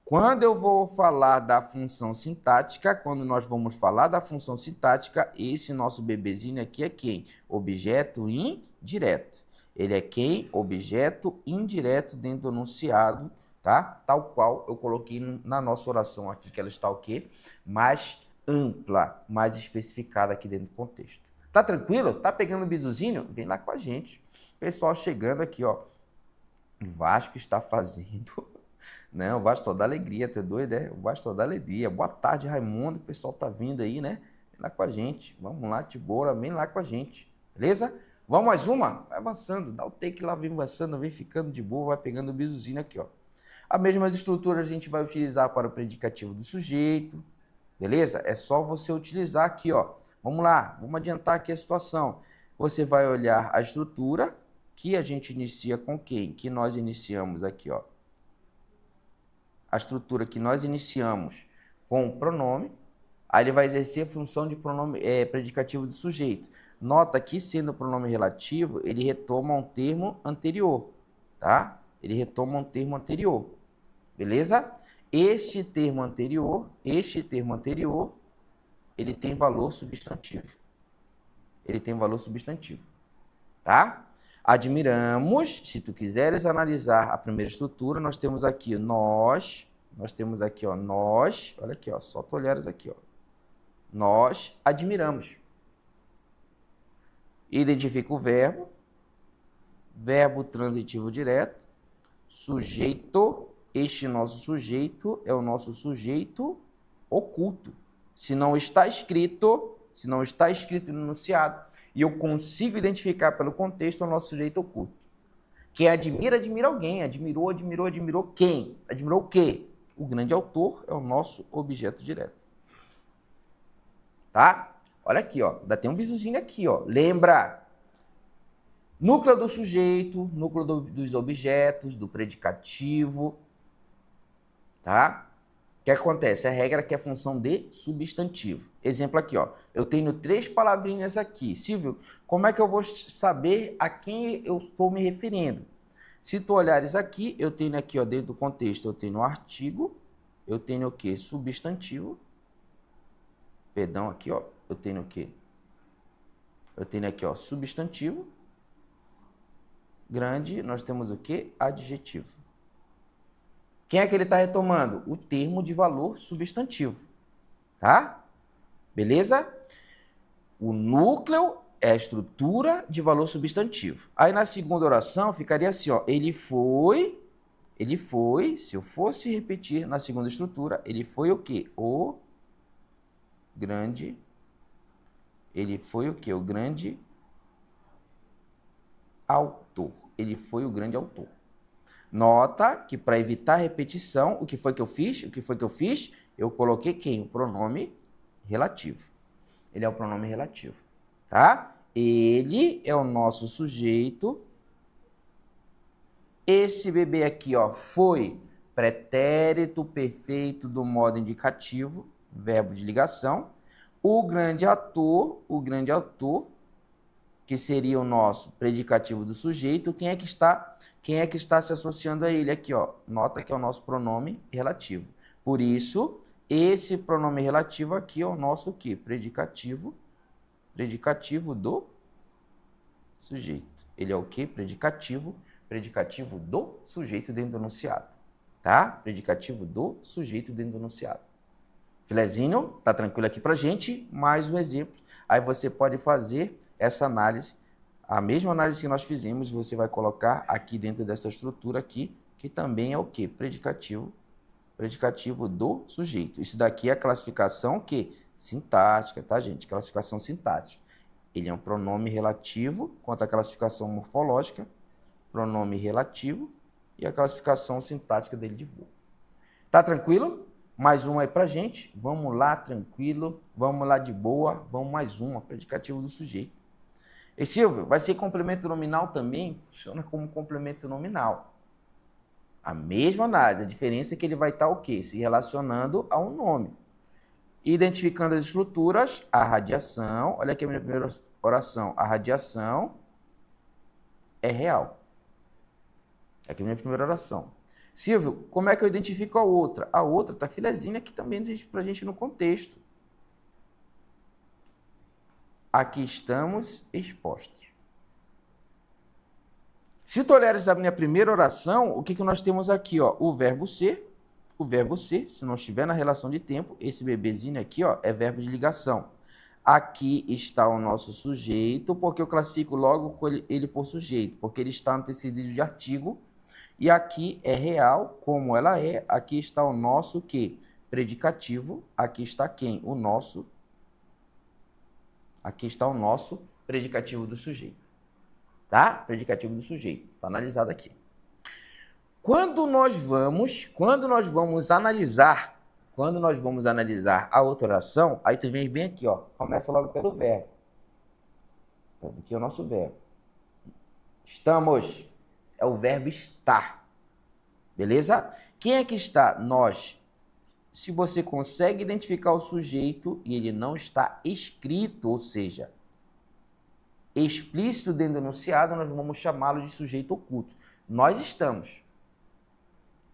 Quando eu vou falar da função sintática, quando nós vamos falar da função sintática, esse nosso bebezinho aqui é quem? Objeto indireto. Ele é quem? Objeto indireto dentro do enunciado, tá? Tal qual eu coloquei na nossa oração aqui, que ela está o quê? Mais ampla, mais especificada aqui dentro do contexto. Tá tranquilo? Tá pegando o bizuzinho? Vem lá com a gente. Pessoal chegando aqui, ó. O Vasco está fazendo... Não, o Vasco só dá alegria, tu é doido, é? O Vasco só dá alegria. Boa tarde, Raimundo. O pessoal tá vindo aí, né? Vem lá com a gente. Vamos lá, Tibora, vem lá com a gente. Beleza? Vamos mais uma? Vai avançando. Dá o take lá, vem avançando, vem ficando de boa, vai pegando o bizuzinho aqui, ó. A mesma estrutura a gente vai utilizar para o predicativo do sujeito. Beleza? É só você utilizar aqui, ó. Vamos lá, vamos adiantar aqui a situação. Você vai olhar a estrutura que a gente inicia com quem? Que nós iniciamos aqui, ó. A estrutura que nós iniciamos com o pronome, aí ele vai exercer a função de pronome predicativo do sujeito. Nota que, sendo o pronome relativo, ele retoma um termo anterior, tá? Ele retoma um termo anterior, beleza? Este termo anterior, ele tem valor substantivo. Ele tem valor substantivo, tá? Admiramos, se tu quiseres analisar a primeira estrutura, nós temos aqui nós temos aqui, ó, nós, olha aqui, ó, só tu olhares aqui, ó. Nós admiramos. Identifica o verbo transitivo direto, sujeito, este nosso sujeito é o nosso sujeito oculto. Se não está escrito no enunciado, e eu consigo identificar pelo contexto o nosso sujeito oculto. Quem admira, admira alguém. Admirou quem? Admirou o quê? O grande autor é o nosso objeto direto. Tá? Olha aqui, ó. Ainda tem um bizuzinho aqui, ó. Lembra? Núcleo do sujeito, núcleo dos objetos, do predicativo. Tá? O que acontece? A regra que é a função de substantivo. Exemplo aqui, ó. Eu tenho 3 palavrinhas aqui. Silvio, como é que eu vou saber a quem eu estou me referindo? Se tu olhares aqui, eu tenho aqui, ó, dentro do contexto, eu tenho artigo, eu tenho o quê? Substantivo. Perdão, aqui, ó, eu tenho o quê? Eu tenho aqui, ó, substantivo. Grande, nós temos o quê? Adjetivo. Quem é que ele está retomando? O termo de valor substantivo, tá? Beleza? O núcleo é a estrutura de valor substantivo. Aí na segunda oração ficaria assim, ó, ele foi, se eu fosse repetir na segunda estrutura, ele foi o quê? O grande, ele foi o quê? O grande autor. Ele foi o grande autor. Nota que para evitar repetição, o que foi que eu fiz? Eu coloquei quem? O pronome relativo. Ele é o pronome relativo, tá? Ele é o nosso sujeito. Esse bebê aqui, ó, foi pretérito perfeito do modo indicativo, verbo de ligação. O grande ator, que seria o nosso predicativo do sujeito, quem é que está se associando a ele aqui, ó? Nota que é o nosso pronome relativo. Por isso, esse pronome relativo aqui é o nosso o quê? Predicativo do sujeito. Ele é o quê? Predicativo do sujeito dentro do enunciado, tá? Predicativo do sujeito dentro do enunciado. Filezinho, tá tranquilo aqui pra gente? Mais um exemplo. Aí você pode fazer essa análise, a mesma análise que nós fizemos, você vai colocar aqui dentro dessa estrutura aqui, que também é o quê? Predicativo do sujeito. Isso daqui é a classificação que sintática, tá, gente? Classificação sintática. Ele é um pronome relativo, quanto à classificação morfológica, pronome relativo e a classificação sintática dele de boa. Tá tranquilo? Mais uma aí pra gente. Vamos lá, tranquilo. Vamos lá de boa. Vamos mais uma. Predicativo do sujeito. E Silvio, vai ser complemento nominal também? Funciona como complemento nominal. A mesma análise. A diferença é que ele vai estar o quê? Se relacionando a um nome. Identificando as estruturas, a radiação, olha aqui a minha primeira oração, a radiação é real. Aqui a minha primeira oração. Silvio, como é que eu identifico a outra? A outra está filezinha aqui também para a gente no contexto. Aqui estamos expostos. Se tu olhares a minha primeira oração, o que nós temos aqui? Ó? O verbo ser, se não estiver na relação de tempo, esse bebezinho aqui ó, é verbo de ligação. Aqui está o nosso sujeito, porque eu classifico logo ele por sujeito, porque ele está antecedido de artigo. E aqui é real, como ela é. Aqui está o nosso quê? Predicativo. Aqui está quem? O nosso. Aqui está o nosso predicativo do sujeito. Tá? Predicativo do sujeito. Está analisado aqui. Quando nós vamos analisar a outra oração, aí tu vem bem aqui, ó. Começa logo pelo verbo. Então, aqui é o nosso verbo. Estamos. É o verbo estar. Beleza? Quem é que está? Nós. Se você consegue identificar o sujeito e ele não está escrito, ou seja, explícito dentro do enunciado, nós vamos chamá-lo de sujeito oculto. Nós estamos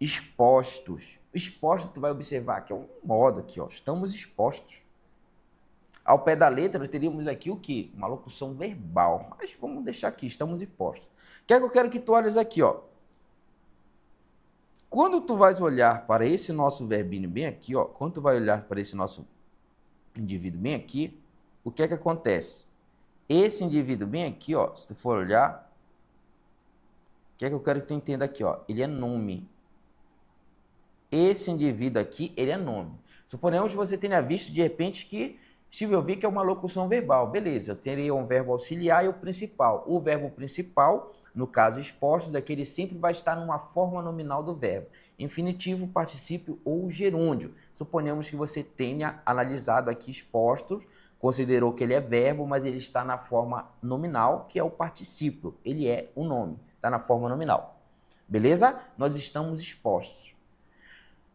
expostos. Exposto, tu vai observar que é um modo aqui, ó. Estamos expostos. Ao pé da letra, nós teríamos aqui o quê? Uma locução verbal. Mas vamos deixar aqui, estamos expostos. O que é que eu quero que tu olhes aqui, ó? Quando tu vais olhar para esse nosso verbinho bem aqui, ó, quando tu vai olhar para esse nosso indivíduo bem aqui, o que é que acontece? Esse indivíduo bem aqui, ó, se tu for olhar, o que é que eu quero que tu entenda aqui, ó? Ele é nome. Esse indivíduo aqui, ele é nome. Suponhamos que você tenha visto de repente que Silvio, eu vi que é uma locução verbal. Beleza, eu teria um verbo auxiliar e o principal. O verbo principal, no caso expostos, é que ele sempre vai estar numa forma nominal do verbo. Infinitivo, particípio ou gerúndio. Suponhamos que você tenha analisado aqui expostos, considerou que ele é verbo, mas ele está na forma nominal, que é o particípio. Ele é o nome, está na forma nominal. Beleza? Nós estamos expostos.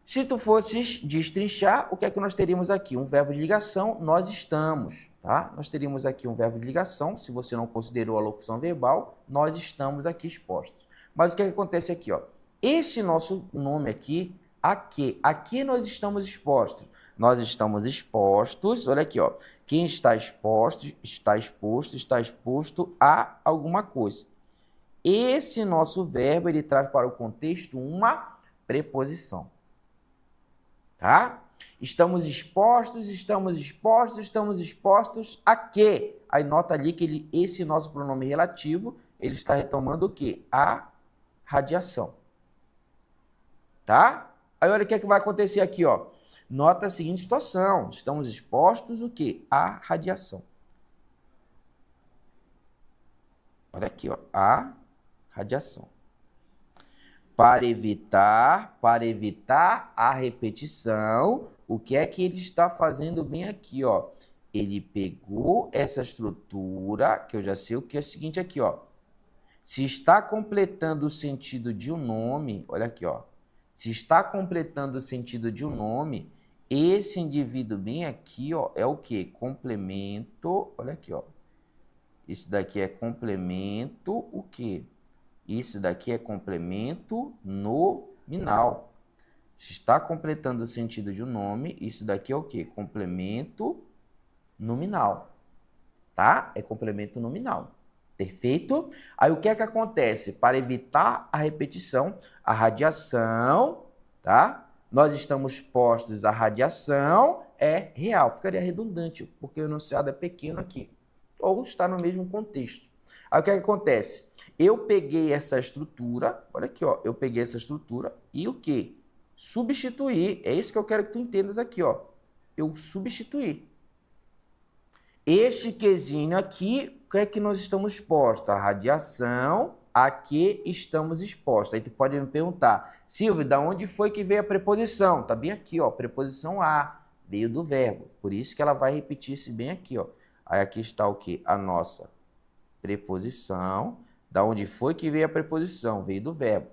Se tu fosses destrinchar, o que é que nós teríamos aqui? Um verbo de ligação, nós estamos, tá? Nós teríamos aqui um verbo de ligação, se você não considerou a locução verbal, nós estamos aqui expostos. Mas o que é que acontece aqui, ó? Este nosso nome aqui, aqui nós estamos expostos. Nós estamos expostos, olha aqui, ó. Quem está exposto, está exposto a alguma coisa. Esse nosso verbo, ele traz para o contexto uma preposição. Tá? Estamos expostos a quê? Aí nota ali que esse nosso pronome relativo, ele está retomando o quê? A radiação. Tá? Aí olha o que é que vai acontecer aqui, ó. Nota a seguinte situação. Estamos expostos o quê? A radiação. Olha aqui, ó. A radiação. Para evitar a repetição, o que é que ele está fazendo bem aqui, ó? Ele pegou essa estrutura, que eu já sei o que é o seguinte aqui, ó. Se está completando o sentido de um nome, olha aqui, ó. Se está completando o sentido de um nome, esse indivíduo bem aqui, ó, é o quê? Complemento, olha aqui, ó. Isso daqui é complemento, o quê? Isso daqui é complemento nominal. Se está completando o sentido de um nome, isso daqui é o quê? Complemento nominal. Tá? É complemento nominal. Perfeito? Aí o que é que acontece? Para evitar a repetição, a radiação, tá? Nós estamos postos à radiação, é real. Ficaria redundante, porque o enunciado é pequeno aqui. Ou está no mesmo contexto. Aí o que é que acontece? Eu peguei essa estrutura, olha aqui, ó, eu peguei essa estrutura e o quê? Substituir, é isso que eu quero que tu entendas aqui, ó. Eu substituí. Este quezinho aqui, o que é que nós estamos expostos? A radiação a que estamos expostos. Aí tu pode me perguntar, Silvio, da onde foi que veio a preposição? Tá bem aqui, ó, preposição a, veio do verbo. Por isso que ela vai repetir isso bem aqui, ó. Aí aqui está o quê? A nossa preposição. Da onde foi que veio a preposição? Veio do verbo.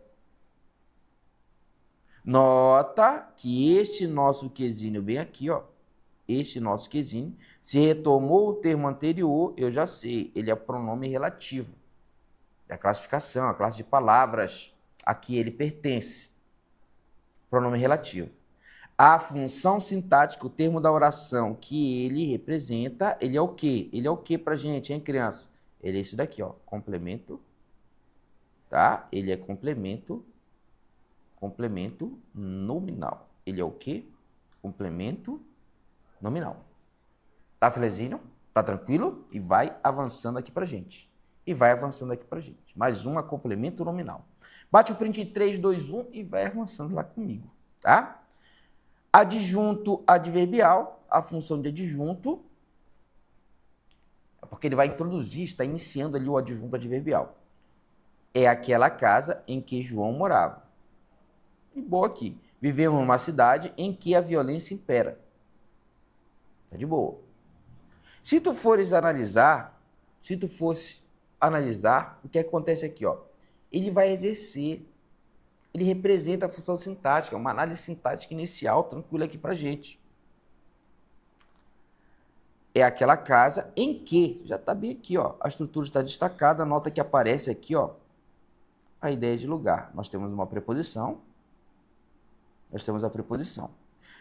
Nota que este nosso quezinho bem aqui, ó, este nosso quesinho. Se retomou o termo anterior, eu já sei, ele é pronome relativo. É a classificação, a classe de palavras a que ele pertence. Pronome relativo. A função sintática, o termo da oração que ele representa, ele é o quê? Ele é o quê pra gente, hein, criança? Ele é isso daqui, ó, complemento, tá? Ele é complemento nominal. Ele é o quê? Complemento nominal. Tá, Felezinho? Tá tranquilo? E vai avançando aqui pra gente. Mais uma complemento nominal. Bate o print em 3, 2, 1 e vai avançando lá comigo, tá? Adjunto adverbial, a função de adjunto, porque ele vai introduzir, está iniciando ali o adjunto adverbial. É aquela casa em que João morava. E boa aqui. Vivemos numa cidade em que a violência impera. Tá de boa. Se tu fosse analisar, o que acontece aqui, ó? Ele vai exercer, ele representa a função sintática, uma análise sintática inicial, tranquila aqui pra gente. É aquela casa em que, já tá bem aqui, ó, a estrutura está destacada, nota que aparece aqui, ó, a ideia de lugar. Nós temos uma preposição,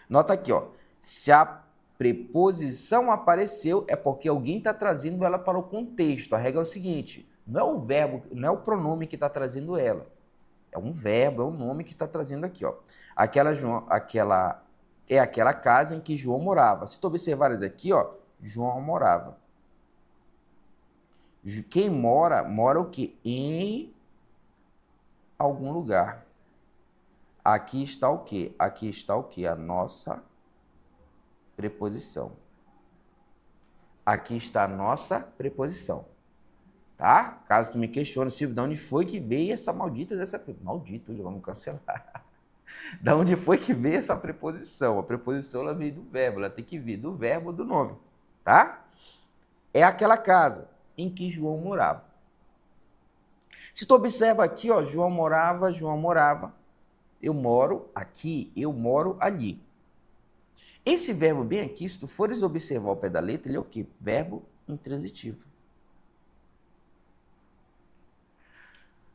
Nota aqui, ó, se a preposição apareceu, é porque alguém está trazendo ela para o contexto. A regra é o seguinte, não é o verbo, não é o pronome que está trazendo ela. É um verbo, é um nome que está trazendo aqui, ó. É aquela casa em que João morava. Se tu observar daqui, ó, João morava. Quem mora o quê? Em algum lugar. Aqui está o quê? Aqui está o quê? A nossa preposição. Aqui está a nossa preposição. Tá? Caso tu me questione, Silvio, de onde foi que veio essa maldita dessa... Maldito, vamos cancelar. Da onde foi que veio essa preposição? A preposição ela veio do verbo, ela tem que vir do verbo ou do nome, tá? É aquela casa em que João morava. Se tu observa aqui, ó, João morava, eu moro aqui, eu moro ali. Esse verbo bem aqui, se tu fores observar o pé da letra, ele é o quê? Verbo intransitivo.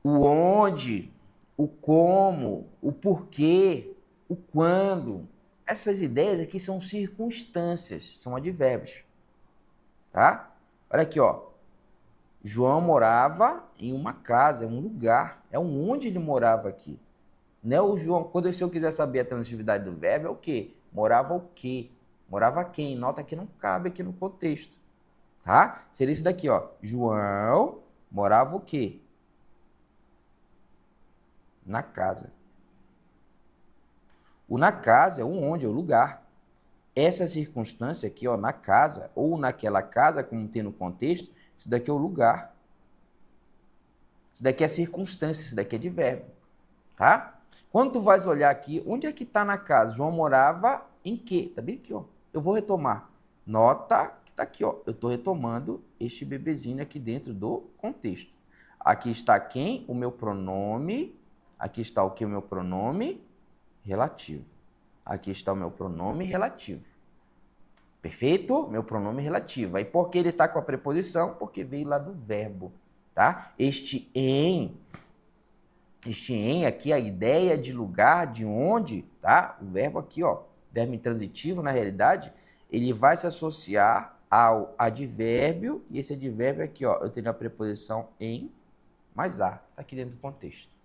O onde, o como, o porquê, o quando. Essas ideias aqui são circunstâncias, são advérbios. Tá? Olha aqui, ó. João morava em uma casa, é um lugar. É onde ele morava aqui. Não é o João. Quando eu quiser saber a transitividade do verbo, é o quê? Morava o quê? Morava quem? Nota que não cabe aqui no contexto. Tá? Seria isso daqui, ó. João morava o quê? Na casa. O na casa é o onde, é o lugar. Essa circunstância aqui, ó, na casa, ou naquela casa, como tem no contexto, isso daqui é o lugar. Isso daqui é circunstância, isso daqui é advérbio. Tá? Quando tu vais olhar aqui, onde é que está na casa? João morava em quê? Tá bem aqui, ó. Eu vou retomar. Nota que tá aqui, ó. Eu estou retomando este bebezinho aqui dentro do contexto. Aqui está quem? O meu pronome. Aqui está o que? O meu pronome relativo. Aqui está o meu pronome relativo. Perfeito? Meu pronome relativo. Aí por que ele está com a preposição? Porque veio lá do verbo. Tá? Este em aqui, a ideia de lugar, de onde, tá? O verbo aqui, ó, verbo intransitivo, na realidade, ele vai se associar ao advérbio, e esse advérbio aqui, ó, eu tenho a preposição em mais a, tá aqui dentro do contexto,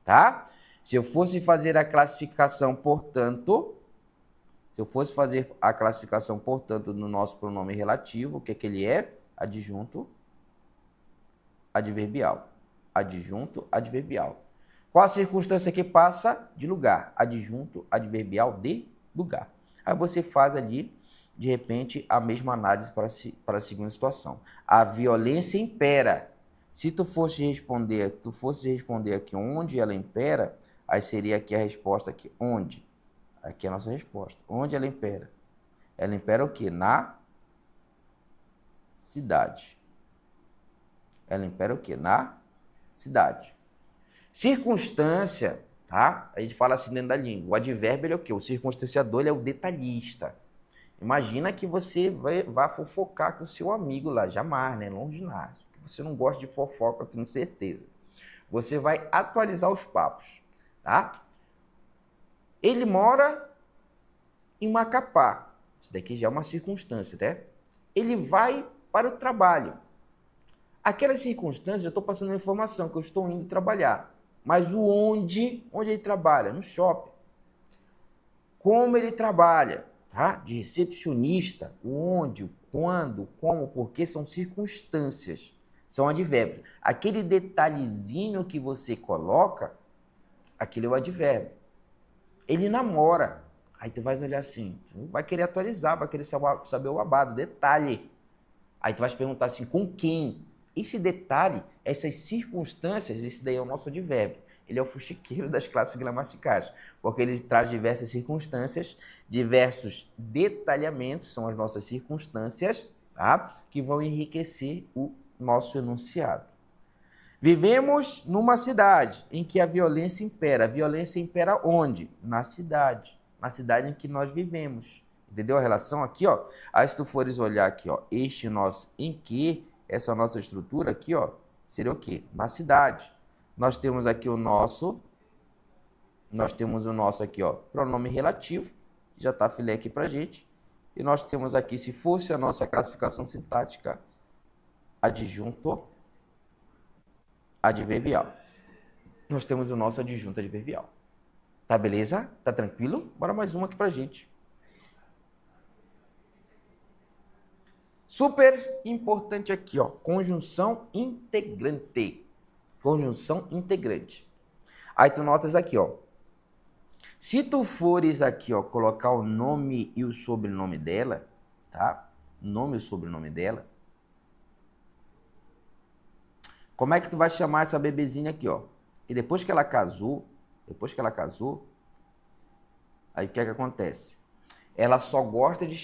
tá? Se eu fosse fazer a classificação, portanto, no nosso pronome relativo, o que é que ele é? Adjunto adverbial. Adjunto adverbial. Qual a circunstância que passa? De lugar. Adjunto adverbial de lugar. Aí você faz ali, de repente, a mesma análise para a segunda situação. A violência impera. Se tu fosse responder aqui onde ela impera, aí seria aqui a resposta aqui. Onde? Aqui é a nossa resposta. Onde ela impera? Ela impera o quê? Na cidade. Ela impera o quê? Na cidade. Circunstância, tá? A gente fala assim dentro da língua. O advérbio ele é o quê? O circunstanciador ele é o detalhista. Imagina que você vai fofocar com o seu amigo lá, jamais, né? Longe de nada. Você não gosta de fofoca, eu tenho certeza. Você vai atualizar os papos, tá? Ele mora em Macapá. Isso daqui já é uma circunstância, né? Ele vai para o trabalho. Aquela circunstância, eu estou passando a informação que eu estou indo trabalhar. Mas o onde ele trabalha? No shopping. Como ele trabalha? Tá? De recepcionista, o onde, o quando, como, porque são circunstâncias, são advérbios. Aquele detalhezinho que você coloca, aquele é o advérbio. Ele namora. Aí tu vai olhar assim, tu vai querer atualizar, vai querer saber o babado, detalhe. Aí tu vai te perguntar assim, com quem? Esse detalhe, essas circunstâncias, esse daí é o nosso advérbio. Ele é o fuxiqueiro das classes gramaticais, porque ele traz diversas circunstâncias, diversos detalhamentos, são as nossas circunstâncias, tá? Que vão enriquecer o nosso enunciado. Vivemos numa cidade em que a violência impera. A violência impera onde? Na cidade em que nós vivemos. Entendeu a relação aqui, ó? Aí se tu fores olhar aqui, ó, este nosso em que, essa nossa estrutura aqui, ó, seria o quê? Na cidade. Nós temos aqui o nosso, aqui, ó, pronome relativo, que já tá filé aqui pra gente. E nós temos aqui, se fosse a nossa classificação sintática, adjunto adverbial. Nós temos o nosso adjunto adverbial. Tá beleza? Tá tranquilo? Bora mais uma aqui pra gente. Super importante aqui, ó, conjunção integrante. Conjunção integrante. Aí tu notas aqui, ó. Se tu fores aqui, ó, colocar o nome e o sobrenome dela, tá? Nome e sobrenome dela. Como é que tu vai chamar essa bebezinha aqui, ó? E depois que ela casou, aí o que é que acontece? Ela só gosta de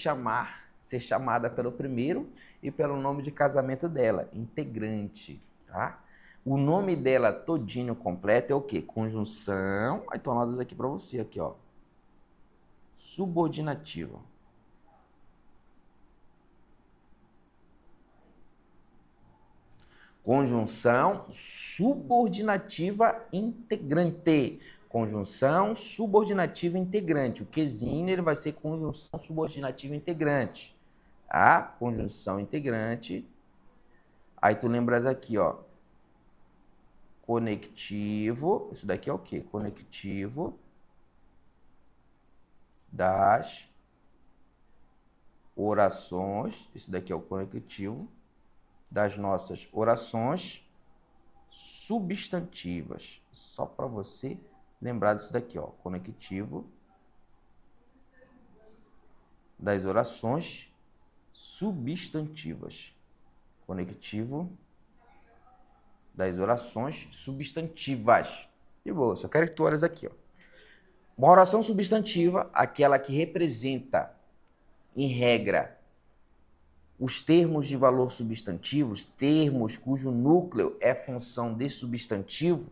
ser chamada pelo primeiro e pelo nome de casamento dela, integrante, tá? O nome dela todinho completo é o quê? Conjunção, aí tô anotando aqui para você, aqui, ó. Subordinativa. Conjunção subordinativa integrante. Conjunção subordinativa integrante. O quezinho ele vai ser conjunção subordinativa integrante. A conjunção integrante. Aí tu lembras aqui, ó. Conectivo. Isso daqui é o quê? Conectivo das orações. Isso daqui é o conectivo das nossas orações substantivas. Só para você lembrar disso daqui, ó. Conectivo das orações substantivas. Conectivo das orações substantivas. De boa, só quero que tu olhes aqui, ó. Uma oração substantiva, aquela que representa, em regra, os termos de valor substantivos, termos cujo núcleo é função de substantivo,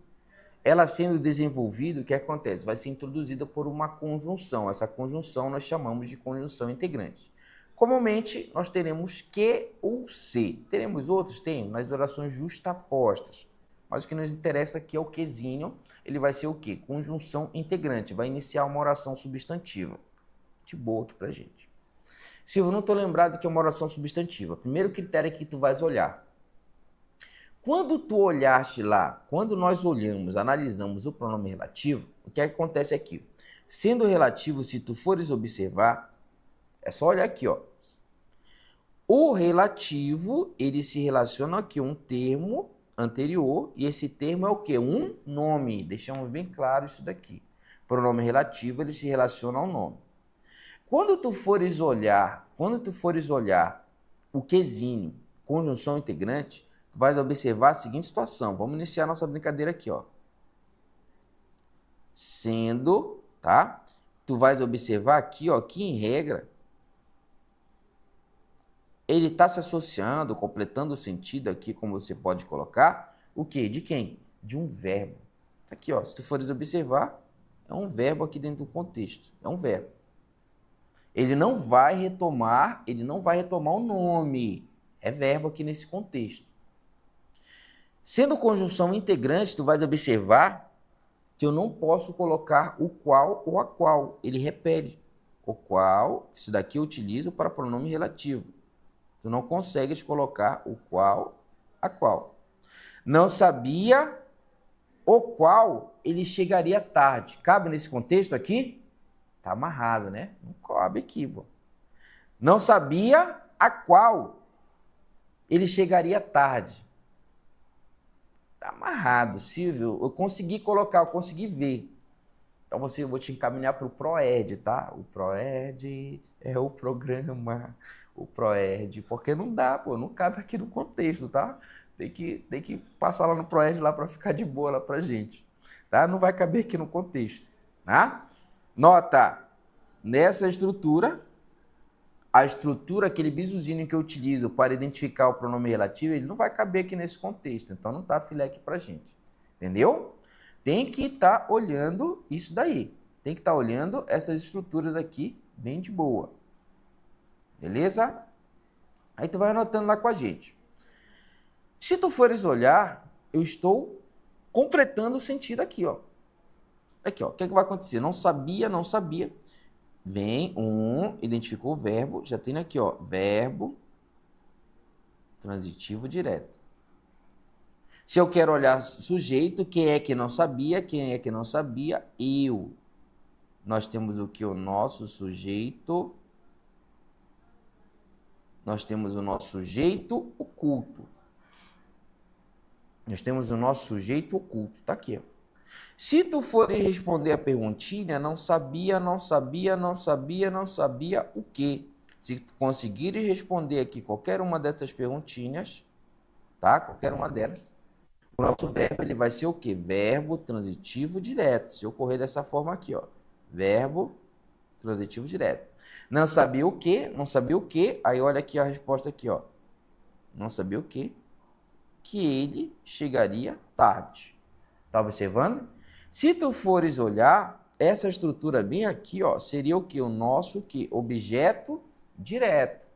ela sendo desenvolvida, o que acontece? Vai ser introduzida por uma conjunção. Essa conjunção nós chamamos de conjunção integrante. Comumente, nós teremos que ou se. Teremos outros? Tem, nas orações justapostas. Mas o que nos interessa aqui é o quezinho. Ele vai ser o quê? Conjunção integrante. Vai iniciar uma oração substantiva. De boa aqui pra gente. Silvio, não estou lembrado que é uma oração substantiva. Primeiro critério que tu vais olhar. Quando tu olhaste lá, quando nós olhamos, analisamos o pronome relativo, o que acontece aqui? Sendo relativo, se tu fores observar, é só olhar aqui, ó. O relativo, ele se relaciona aqui a um termo anterior, e esse termo é o quê? Um nome. Deixamos bem claro isso daqui. Pronome relativo, ele se relaciona ao nome. Quando tu fores olhar o quezinho, conjunção integrante, tu vais observar a seguinte situação. Vamos iniciar nossa brincadeira aqui, ó. Sendo, tá? Tu vais observar aqui, ó, que em regra, ele está se associando, completando o sentido aqui, como você pode colocar, o quê? De quem? De um verbo. Aqui, ó, se tu fores observar, é um verbo aqui dentro do contexto. É um verbo. Ele não vai retomar o nome. É verbo aqui nesse contexto. Sendo conjunção integrante, tu vais observar que eu não posso colocar o qual ou a qual. Ele repele. O qual, isso daqui eu utilizo para pronome relativo. Tu não consegues colocar o qual, a qual. Não sabia o qual ele chegaria tarde. Cabe nesse contexto aqui? Tá amarrado, né? Não cabe aqui, pô. Não sabia a qual ele chegaria tarde. Tá amarrado, Silvio. Eu consegui colocar, eu consegui ver. Então eu vou te encaminhar para o ProEd, tá? O ProEd é o programa, o ProEd, porque não dá, pô, não cabe aqui no contexto, tá? Tem que passar lá no ProEd lá para ficar de boa lá pra gente, tá? Não vai caber aqui no contexto, tá? Nota, nessa estrutura, a estrutura, aquele bisuzinho que eu utilizo para identificar o pronome relativo, ele não vai caber aqui nesse contexto, então não tá filé aqui pra gente, entendeu? Tem que estar olhando isso daí. Tem que estar olhando essas estruturas aqui bem de boa. Beleza? Aí tu vai anotando lá com a gente. Se tu fores olhar, eu estou completando o sentido aqui, ó. Aqui, ó. O que é que vai acontecer? Não sabia, não sabia. Vem identificou o verbo. Já tem aqui, ó. Verbo transitivo direto. Se eu quero olhar sujeito, quem é que não sabia? Quem é que não sabia? Eu. Nós temos o que? O nosso sujeito. Nós temos o nosso sujeito oculto. Nós temos o nosso sujeito oculto. Tá aqui, ó. Se tu for responder a perguntinha, não sabia, não sabia, não sabia, não sabia o quê? Se tu conseguires responder aqui qualquer uma dessas perguntinhas, tá? Qualquer uma delas. O nosso verbo ele vai ser o quê? Verbo transitivo direto. Se ocorrer dessa forma aqui, ó. Verbo transitivo direto. Não sabia o quê? Não sabia o quê? Aí olha aqui a resposta aqui, ó. Não sabia o quê? Que ele chegaria tarde. Tá observando? Se tu fores olhar, essa estrutura bem aqui, ó, seria o quê? O nosso quê? Objeto direto.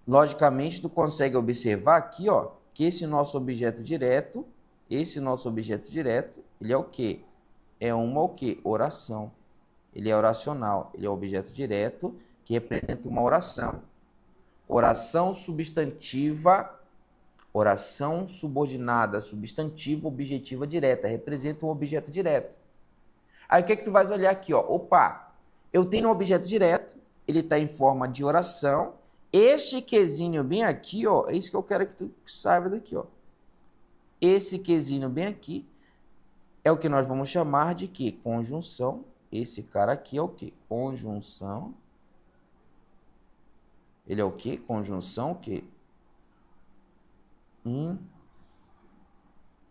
Logicamente, tu consegue observar aqui, ó, que esse nosso objeto direto, ele é o quê? É uma o quê? Oração. Ele é oracional, ele é um objeto direto que representa uma oração. Oração substantiva, oração subordinada, substantiva, objetiva direta, representa um objeto direto. Aí o que é que tu vais olhar aqui, ó? Opa, eu tenho um objeto direto, ele está em forma de oração. Este quezinho bem aqui, ó, é isso que eu quero que tu saiba daqui, ó. Esse quezinho bem aqui é o que nós vamos chamar de quê? Conjunção. Esse cara aqui é o quê? Conjunção. Ele é o quê? Conjunção o quê?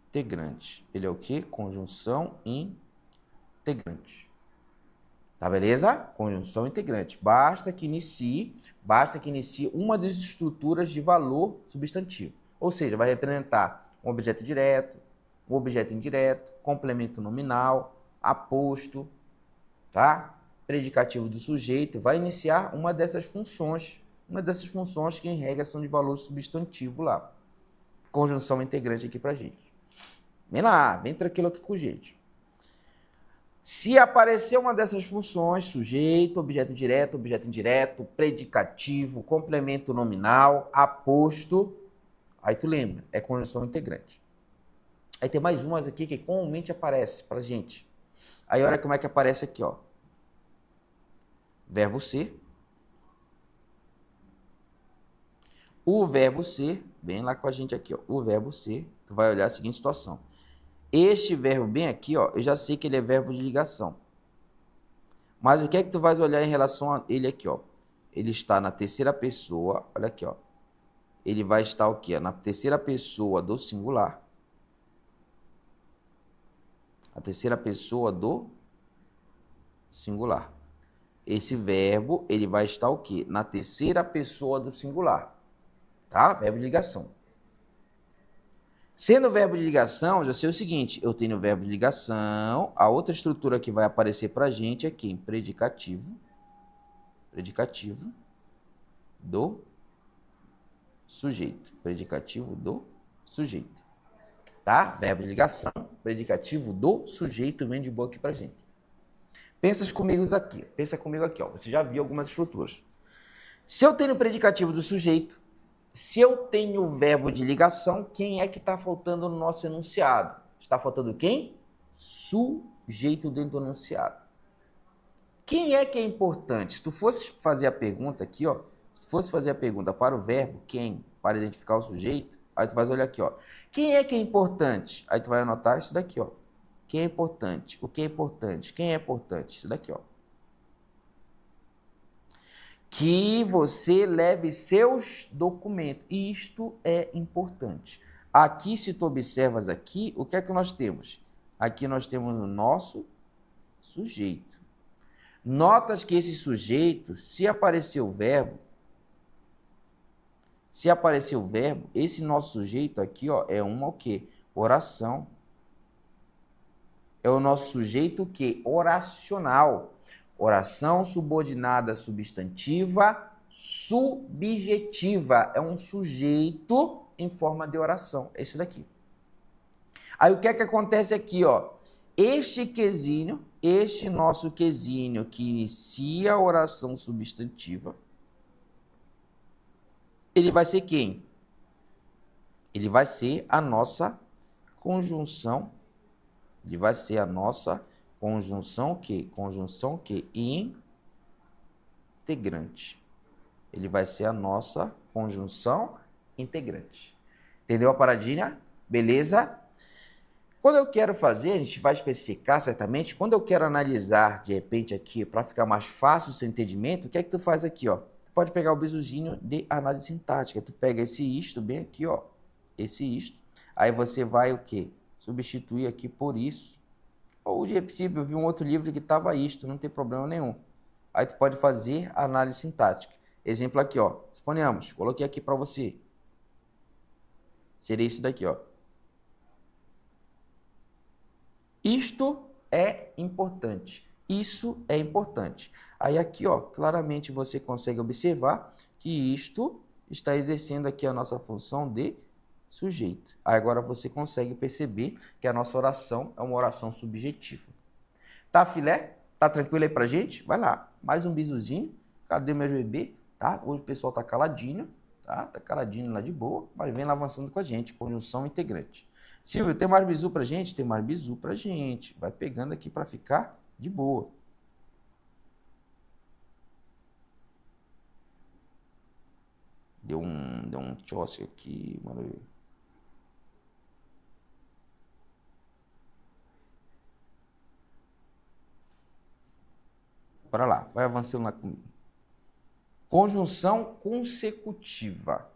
Integrante. Ele é o quê? Conjunção integrante. Tá, beleza? Conjunção integrante. Basta que inicie uma das estruturas de valor substantivo. Ou seja, vai representar um objeto direto, um objeto indireto, complemento nominal, aposto, tá? Predicativo do sujeito. Vai iniciar uma dessas funções que em regra são de valor substantivo lá. Conjunção integrante aqui pra gente. Vem lá, vem tranquilo aqui com a gente. Se aparecer uma dessas funções, sujeito, objeto direto, objeto indireto, predicativo, complemento nominal, aposto, aí tu lembra, é conjunção integrante. Aí tem mais umas aqui que comumente aparece pra gente. Aí olha como é que aparece aqui, ó. Verbo ser. O verbo ser, bem lá com a gente aqui, ó. O verbo ser, tu vai olhar a seguinte situação. Este verbo bem aqui, ó, eu já sei que ele é verbo de ligação. Mas o que é que tu vais olhar em relação a ele aqui, ó? Ele está na terceira pessoa, olha aqui, ó. Ele vai estar o quê? Na terceira pessoa do singular. A terceira pessoa do singular. Esse verbo, ele vai estar o quê? Na terceira pessoa do singular. Tá? Verbo de ligação. Sendo verbo de ligação, já sei o seguinte, eu tenho o verbo de ligação, a outra estrutura que vai aparecer pra gente aqui em predicativo. predicativo do sujeito. Predicativo do sujeito. Tá? Verbo de ligação, predicativo do sujeito, vem de boa aqui pra gente. Pensa comigo aqui, ó. Você já viu algumas estruturas. Se eu tenho o predicativo do sujeito, se eu tenho o verbo de ligação, quem é que está faltando no nosso enunciado? Está faltando quem? Sujeito dentro do enunciado. Quem é que é importante? Se tu fosse fazer a pergunta aqui, ó, se fosse fazer a pergunta para o verbo, quem? Para identificar o sujeito, aí tu vai olhar aqui, ó. Quem é que é importante? Aí tu vai anotar isso daqui, ó. Quem é importante? O que é importante? Quem é importante? Isso daqui, ó. Que você leve seus documentos. Isto é importante. Aqui, se tu observas aqui, o que é que nós temos? Aqui nós temos o nosso sujeito. Notas que esse sujeito, se aparecer o verbo, esse nosso sujeito aqui, ó, é uma o quê? Oração. É o nosso sujeito o quê? Oracional. Oração subordinada substantiva, subjetiva. É um sujeito em forma de oração. É isso daqui. Aí o que é que acontece aqui, ó? Este nosso quesinho que inicia a oração substantiva, ele vai ser quem? Ele vai ser a nossa conjunção. Ele vai ser a nossa conjunção que? Conjunção que? Integrante. Ele vai ser a nossa conjunção integrante. Entendeu a paradinha? Beleza? Quando eu quero fazer, a gente vai especificar certamente, quando eu quero analisar, de repente, aqui, para ficar mais fácil o seu entendimento, o que é que tu faz aqui, ó? Tu pode pegar o bizuzinho de análise sintática. Tu pega esse isto bem aqui, ó. Esse isto. Aí você vai o quê? Substituir aqui por isso. Ou, de possível, eu vi um outro livro que estava isto, não tem problema nenhum. Aí tu pode fazer a análise sintática. Exemplo aqui, ó. Suponhamos, coloquei aqui para você. Seria isso daqui, ó. Isto é importante. Isso é importante. Aí aqui, ó, claramente você consegue observar que isto está exercendo aqui a nossa função de sujeito. Aí agora você consegue perceber que a nossa oração é uma oração subjetiva. Tá, filé? Tá tranquilo aí pra gente? Vai lá. Mais um bizuzinho. Cadê meu bebê? Tá? Hoje o pessoal tá caladinho, tá? Tá caladinho lá de boa, mas vem lá avançando com a gente. Conjunção integrante. Silvio, tem mais bizu pra gente? Tem mais bizu pra gente. Vai pegando aqui pra ficar de boa. Deu um tchosse aqui, mano. Bora lá, vai avançando lá comigo. Conjunção consecutiva.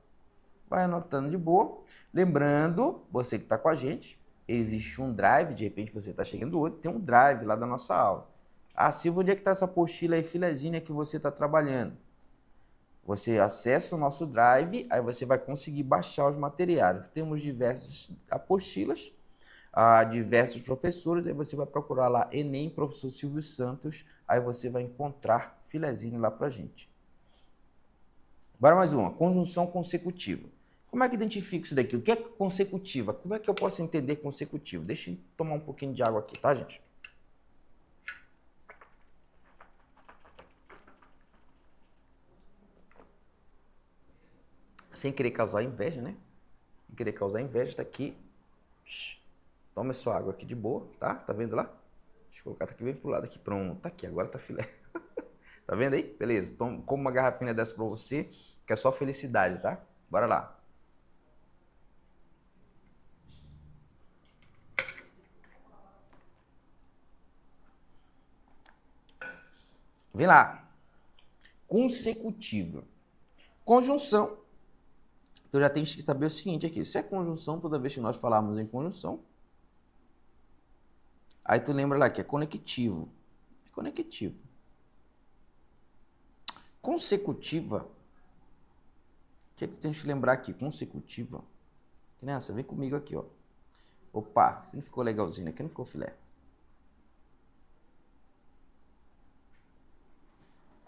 Vai anotando de boa. Lembrando, você que está com a gente, existe um drive, de repente você está chegando hoje, tem um drive lá da nossa aula. Ah, Silvio, onde é que está essa apostila aí, filezinha que você está trabalhando? Você acessa o nosso drive, aí você vai conseguir baixar os materiais. Temos diversas apostilas, diversos professores, aí você vai procurar lá Enem, professor Silvio Santos, aí você vai encontrar filezinho lá pra gente. Bora mais uma, conjunção consecutiva. Como é que identifica isso daqui? O que é consecutiva? Como é que eu posso entender consecutivo? Deixa eu tomar um pouquinho de água aqui, tá, gente? Sem querer causar inveja, né? Sem querer causar inveja, tá aqui. Toma sua água aqui de boa, tá? Tá vendo lá? Deixa eu colocar aqui bem pro lado aqui. Pronto, tá aqui, agora tá filé. Tá vendo aí? Beleza. Toma, como uma garrafinha dessa pra você, que é só felicidade, tá? Bora lá. Vem lá. Consecutiva. Conjunção. Então já tem que saber o seguinte aqui. Se é conjunção, toda vez que nós falarmos em conjunção, aí tu lembra lá que é conectivo. É conectivo. Consecutiva. O que é que tu tens que lembrar aqui? Consecutiva. Criança, vem comigo aqui, ó. Opa, não ficou legalzinho aqui, não ficou filé.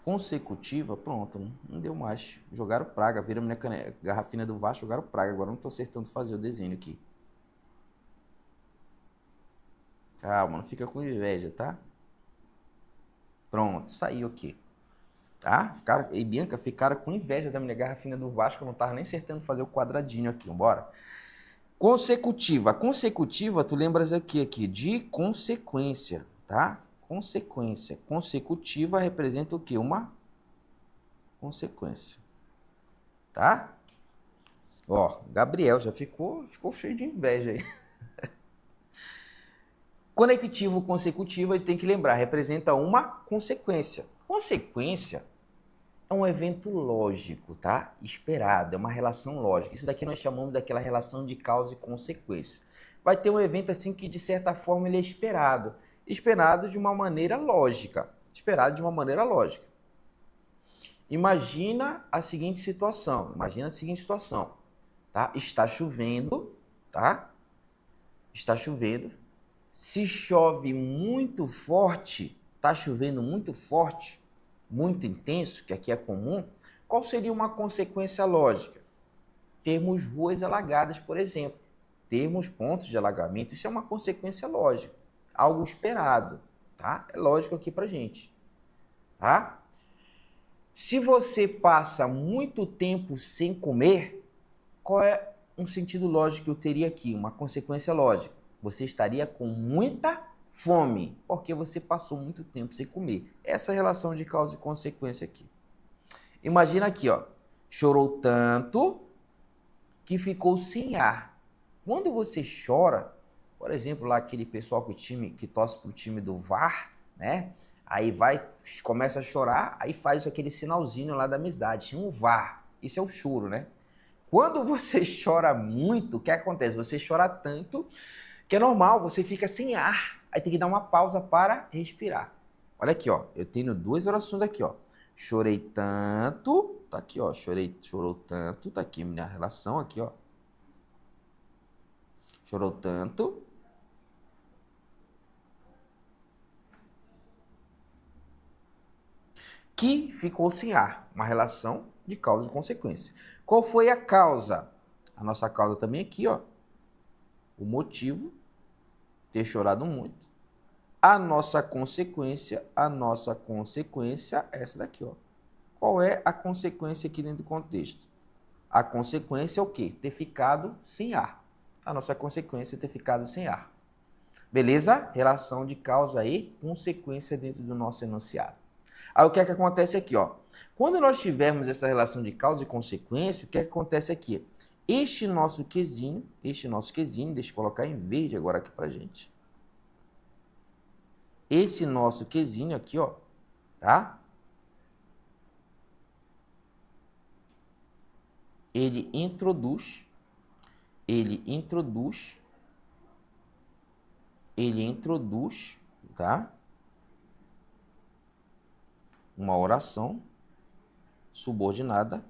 consecutiva, pronto, não deu mais. Jogaram praga, viram a minha garrafinha do Vasco, jogaram praga. Agora não estou acertando fazer o desenho aqui. Calma, não fica com inveja, tá? Pronto, saiu aqui. Tá? E Bianca ficaram com inveja da minha garrafinha do Vasco, eu não tava nem acertando fazer o quadradinho aqui, bora. Consecutiva. Consecutiva, tu lembras aqui, de consequência, tá? Consequência. Consecutiva representa o quê? Uma consequência, tá? Ó, Gabriel já ficou cheio de inveja aí. Conectivo consecutivo, a gente tem que lembrar, representa uma consequência. Consequência é um evento lógico, tá? Esperado, é uma relação lógica. Isso daqui nós chamamos daquela relação de causa e consequência. Vai ter um evento assim que, de certa forma, ele é esperado. Esperado de uma maneira lógica. Esperado de uma maneira lógica. Imagina a seguinte situação. Tá? Está chovendo, tá? Está chovendo. Se chove muito forte, tá chovendo muito forte, muito intenso, que aqui é comum, qual seria uma consequência lógica? Termos ruas alagadas, por exemplo. Termos pontos de alagamento, isso é uma consequência lógica. Algo esperado, tá? É lógico aqui pra gente, tá? Se você passa muito tempo sem comer, qual é um sentido lógico que eu teria aqui? Uma consequência lógica. Você estaria com muita fome, porque você passou muito tempo sem comer. Essa é a relação de causa e consequência aqui. Imagina aqui, ó. Chorou tanto que ficou sem ar. Quando você chora, por exemplo, lá aquele pessoal que torce pro time do VAR, né? Aí começa a chorar, aí faz aquele sinalzinho lá da amizade, chama o VAR. Isso é o choro, né? Quando você chora muito, o que acontece? Você chora tanto que é normal, você fica sem ar. Aí tem que dar uma pausa para respirar. Olha aqui, ó. Eu tenho duas orações aqui, ó. Chorei tanto, tá aqui, ó. Chorou tanto, tá aqui minha relação aqui, ó. Chorou tanto que ficou sem ar. Uma relação de causa e consequência. Qual foi a causa? A nossa causa também aqui, ó. O motivo, ter chorado muito. A nossa consequência é essa daqui, ó. Qual é a consequência aqui dentro do contexto? A consequência é o quê? Ter ficado sem ar. A nossa consequência é ter ficado sem ar. Beleza? Relação de causa e consequência dentro do nosso enunciado. Aí o que é que acontece aqui, ó? Quando nós tivermos essa relação de causa e consequência, o que é que acontece aqui? Este nosso quezinho, deixa eu colocar em verde agora aqui pra gente. Esse nosso quezinho aqui, ó, tá? Ele introduz, tá? Uma oração subordinada,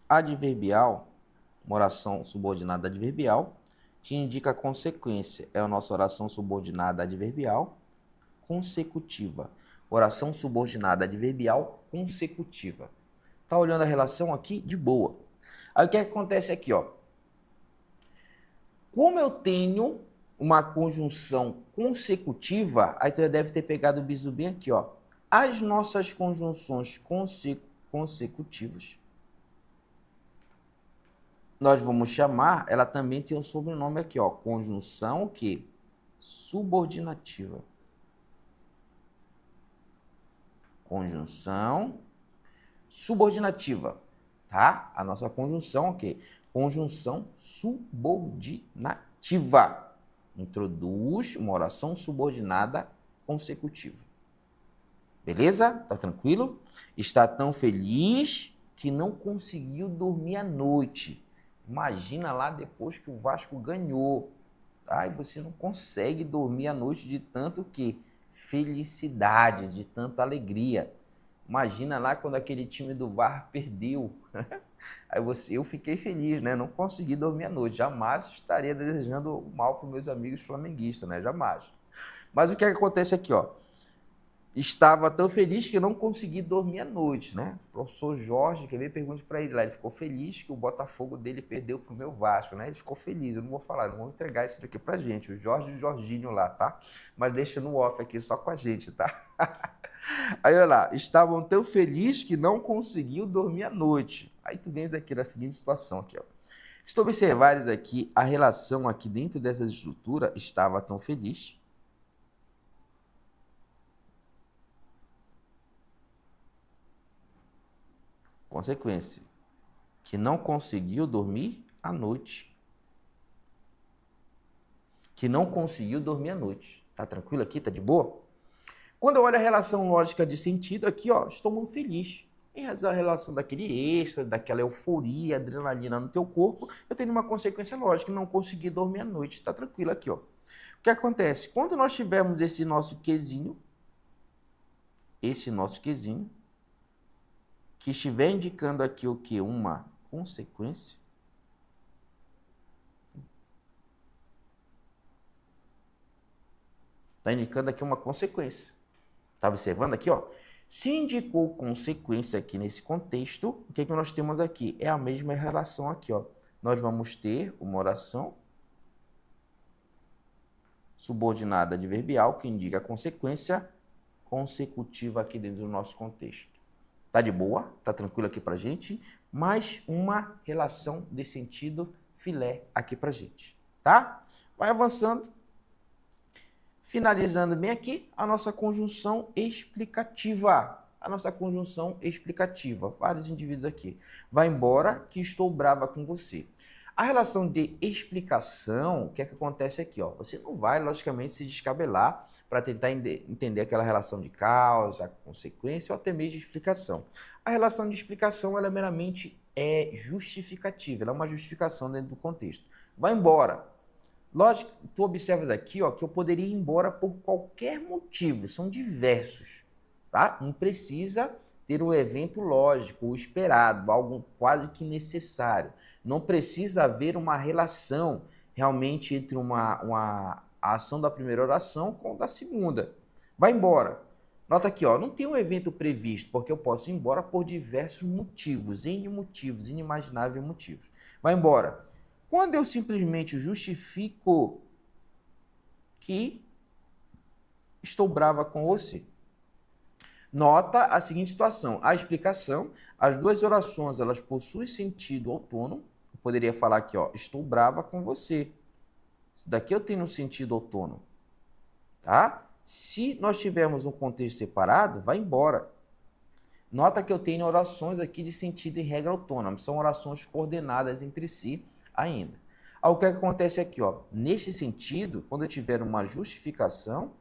adverbial, uma oração subordinada adverbial, que indica a consequência. É a nossa oração subordinada adverbial consecutiva. Oração subordinada adverbial consecutiva. Tá olhando a relação aqui? De boa. Aí o que acontece aqui, ó? Como eu tenho uma conjunção consecutiva, aí tu já deve ter pegado o bizu bem aqui, ó. As nossas conjunções consecutivas, nós vamos chamar, ela também tem um sobrenome aqui, ó, conjunção o quê? Subordinativa. Conjunção subordinativa, tá? A nossa conjunção o quê? Conjunção subordinativa. Introduz uma oração subordinada consecutiva. Beleza? Tá tranquilo? Está tão feliz que não conseguiu dormir à noite. Imagina lá depois que o Vasco ganhou. Tá? E você não consegue dormir à noite de tanto que felicidade, de tanta alegria. Imagina lá quando aquele time do VAR perdeu. Aí eu fiquei feliz, né? Não consegui dormir à noite. Jamais estaria desejando mal para os meus amigos flamenguistas, né? Jamais. Mas o que acontece aqui, ó? Estava tão feliz que não consegui dormir à noite, né? O professor Jorge, quer ver, pergunte para ele lá, ele ficou feliz que o Botafogo dele perdeu pro meu Vasco, né? Ele ficou feliz, eu não vou falar, não vou entregar isso daqui pra gente, o Jorge e o Jorginho lá, tá? Mas deixa no off aqui só com a gente, tá? Aí, olha lá, estavam tão felizes que não conseguiu dormir à noite. Aí tu vens aqui na seguinte situação aqui, ó. Se tu observares aqui, a relação aqui dentro dessa estrutura estava tão feliz. Consequência, que não conseguiu dormir à noite. Que não conseguiu dormir à noite. Tá tranquilo aqui? Tá de boa? Quando eu olho a relação lógica de sentido, aqui, ó, estou muito feliz. Em razão da relação daquele êxtase, daquela euforia, adrenalina no teu corpo, eu tenho uma consequência lógica, não consegui dormir à noite. Tá tranquilo aqui, ó. O que acontece? Quando nós tivermos esse nosso quezinho, que estiver indicando aqui o que? Uma consequência. Está indicando aqui uma consequência. Está observando aqui, ó? Se indicou consequência aqui nesse contexto, o que nós temos aqui? É a mesma relação aqui, ó. Nós vamos ter uma oração subordinada adverbial que indica a consequência consecutiva aqui dentro do nosso contexto. Tá de boa? Tá tranquilo aqui pra gente? Mais uma relação de sentido filé aqui pra gente, tá? Vai avançando. Finalizando bem aqui, a nossa conjunção explicativa. A nossa conjunção explicativa. Vários indivíduos aqui. Vai embora que estou brava com você. A relação de explicação, o que é que acontece aqui? Ó? Você não vai, logicamente, se descabelar para tentar entender aquela relação de causa, consequência ou até mesmo de explicação. A relação de explicação ela é meramente justificativa, ela é uma justificação dentro do contexto. Vai embora. Lógico, tu observas aqui, ó, que eu poderia ir embora por qualquer motivo, são diversos, tá? Não precisa ter um evento lógico ou esperado, algo quase que necessário. Não precisa haver uma relação realmente entre a ação da primeira oração com a da segunda. Vai embora. Nota aqui, ó, não tem um evento previsto, porque eu posso ir embora por diversos motivos, inimagináveis motivos. Vai embora. Quando eu simplesmente justifico que estou brava com você. Nota a seguinte situação. A explicação, as duas orações, elas possuem sentido autônomo. Eu poderia falar aqui, ó, estou brava com você. Isso daqui eu tenho um sentido autônomo. Tá? Se nós tivermos um contexto separado, vai embora. Nota que eu tenho orações aqui de sentido e regra autônoma. São orações coordenadas entre si ainda. O que acontece aqui, ó? Neste sentido, quando eu tiver uma justificação,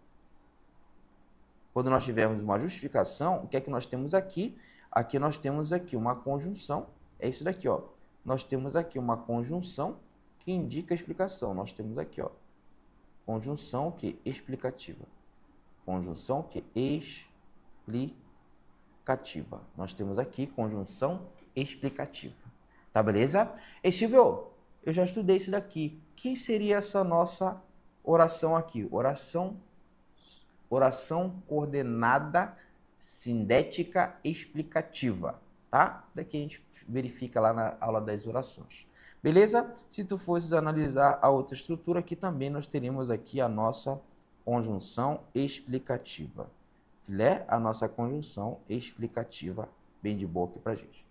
o que é que nós temos aqui? Aqui nós temos aqui uma conjunção, é isso daqui, ó. Nós temos aqui uma conjunção que indica a explicação. Nós temos aqui, ó, conjunção que explicativa. Conjunção que explicativa. Nós temos aqui conjunção explicativa. Tá beleza? E Silvio, eu já estudei isso daqui. Que seria essa nossa oração aqui? Oração coordenada sindética explicativa, tá? Isso daqui a gente verifica lá na aula das orações. Beleza? Se tu fosses analisar a outra estrutura, aqui também nós teríamos aqui a nossa conjunção explicativa. Filé, a nossa conjunção explicativa, bem de boa aqui pra gente.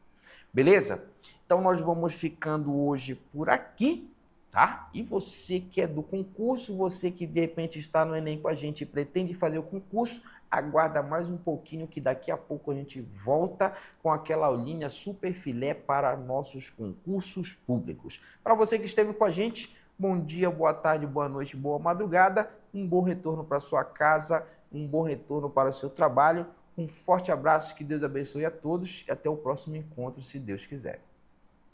Beleza? Então, nós vamos ficando hoje por aqui, tá? E você que é do concurso, você que de repente está no Enem com a gente e pretende fazer o concurso, aguarda mais um pouquinho que daqui a pouco a gente volta com aquela aulinha super filé para nossos concursos públicos. Para você que esteve com a gente, bom dia, boa tarde, boa noite, boa madrugada, um bom retorno para sua casa, um bom retorno para o seu trabalho. Um forte abraço, que Deus abençoe a todos e até o próximo encontro, se Deus quiser.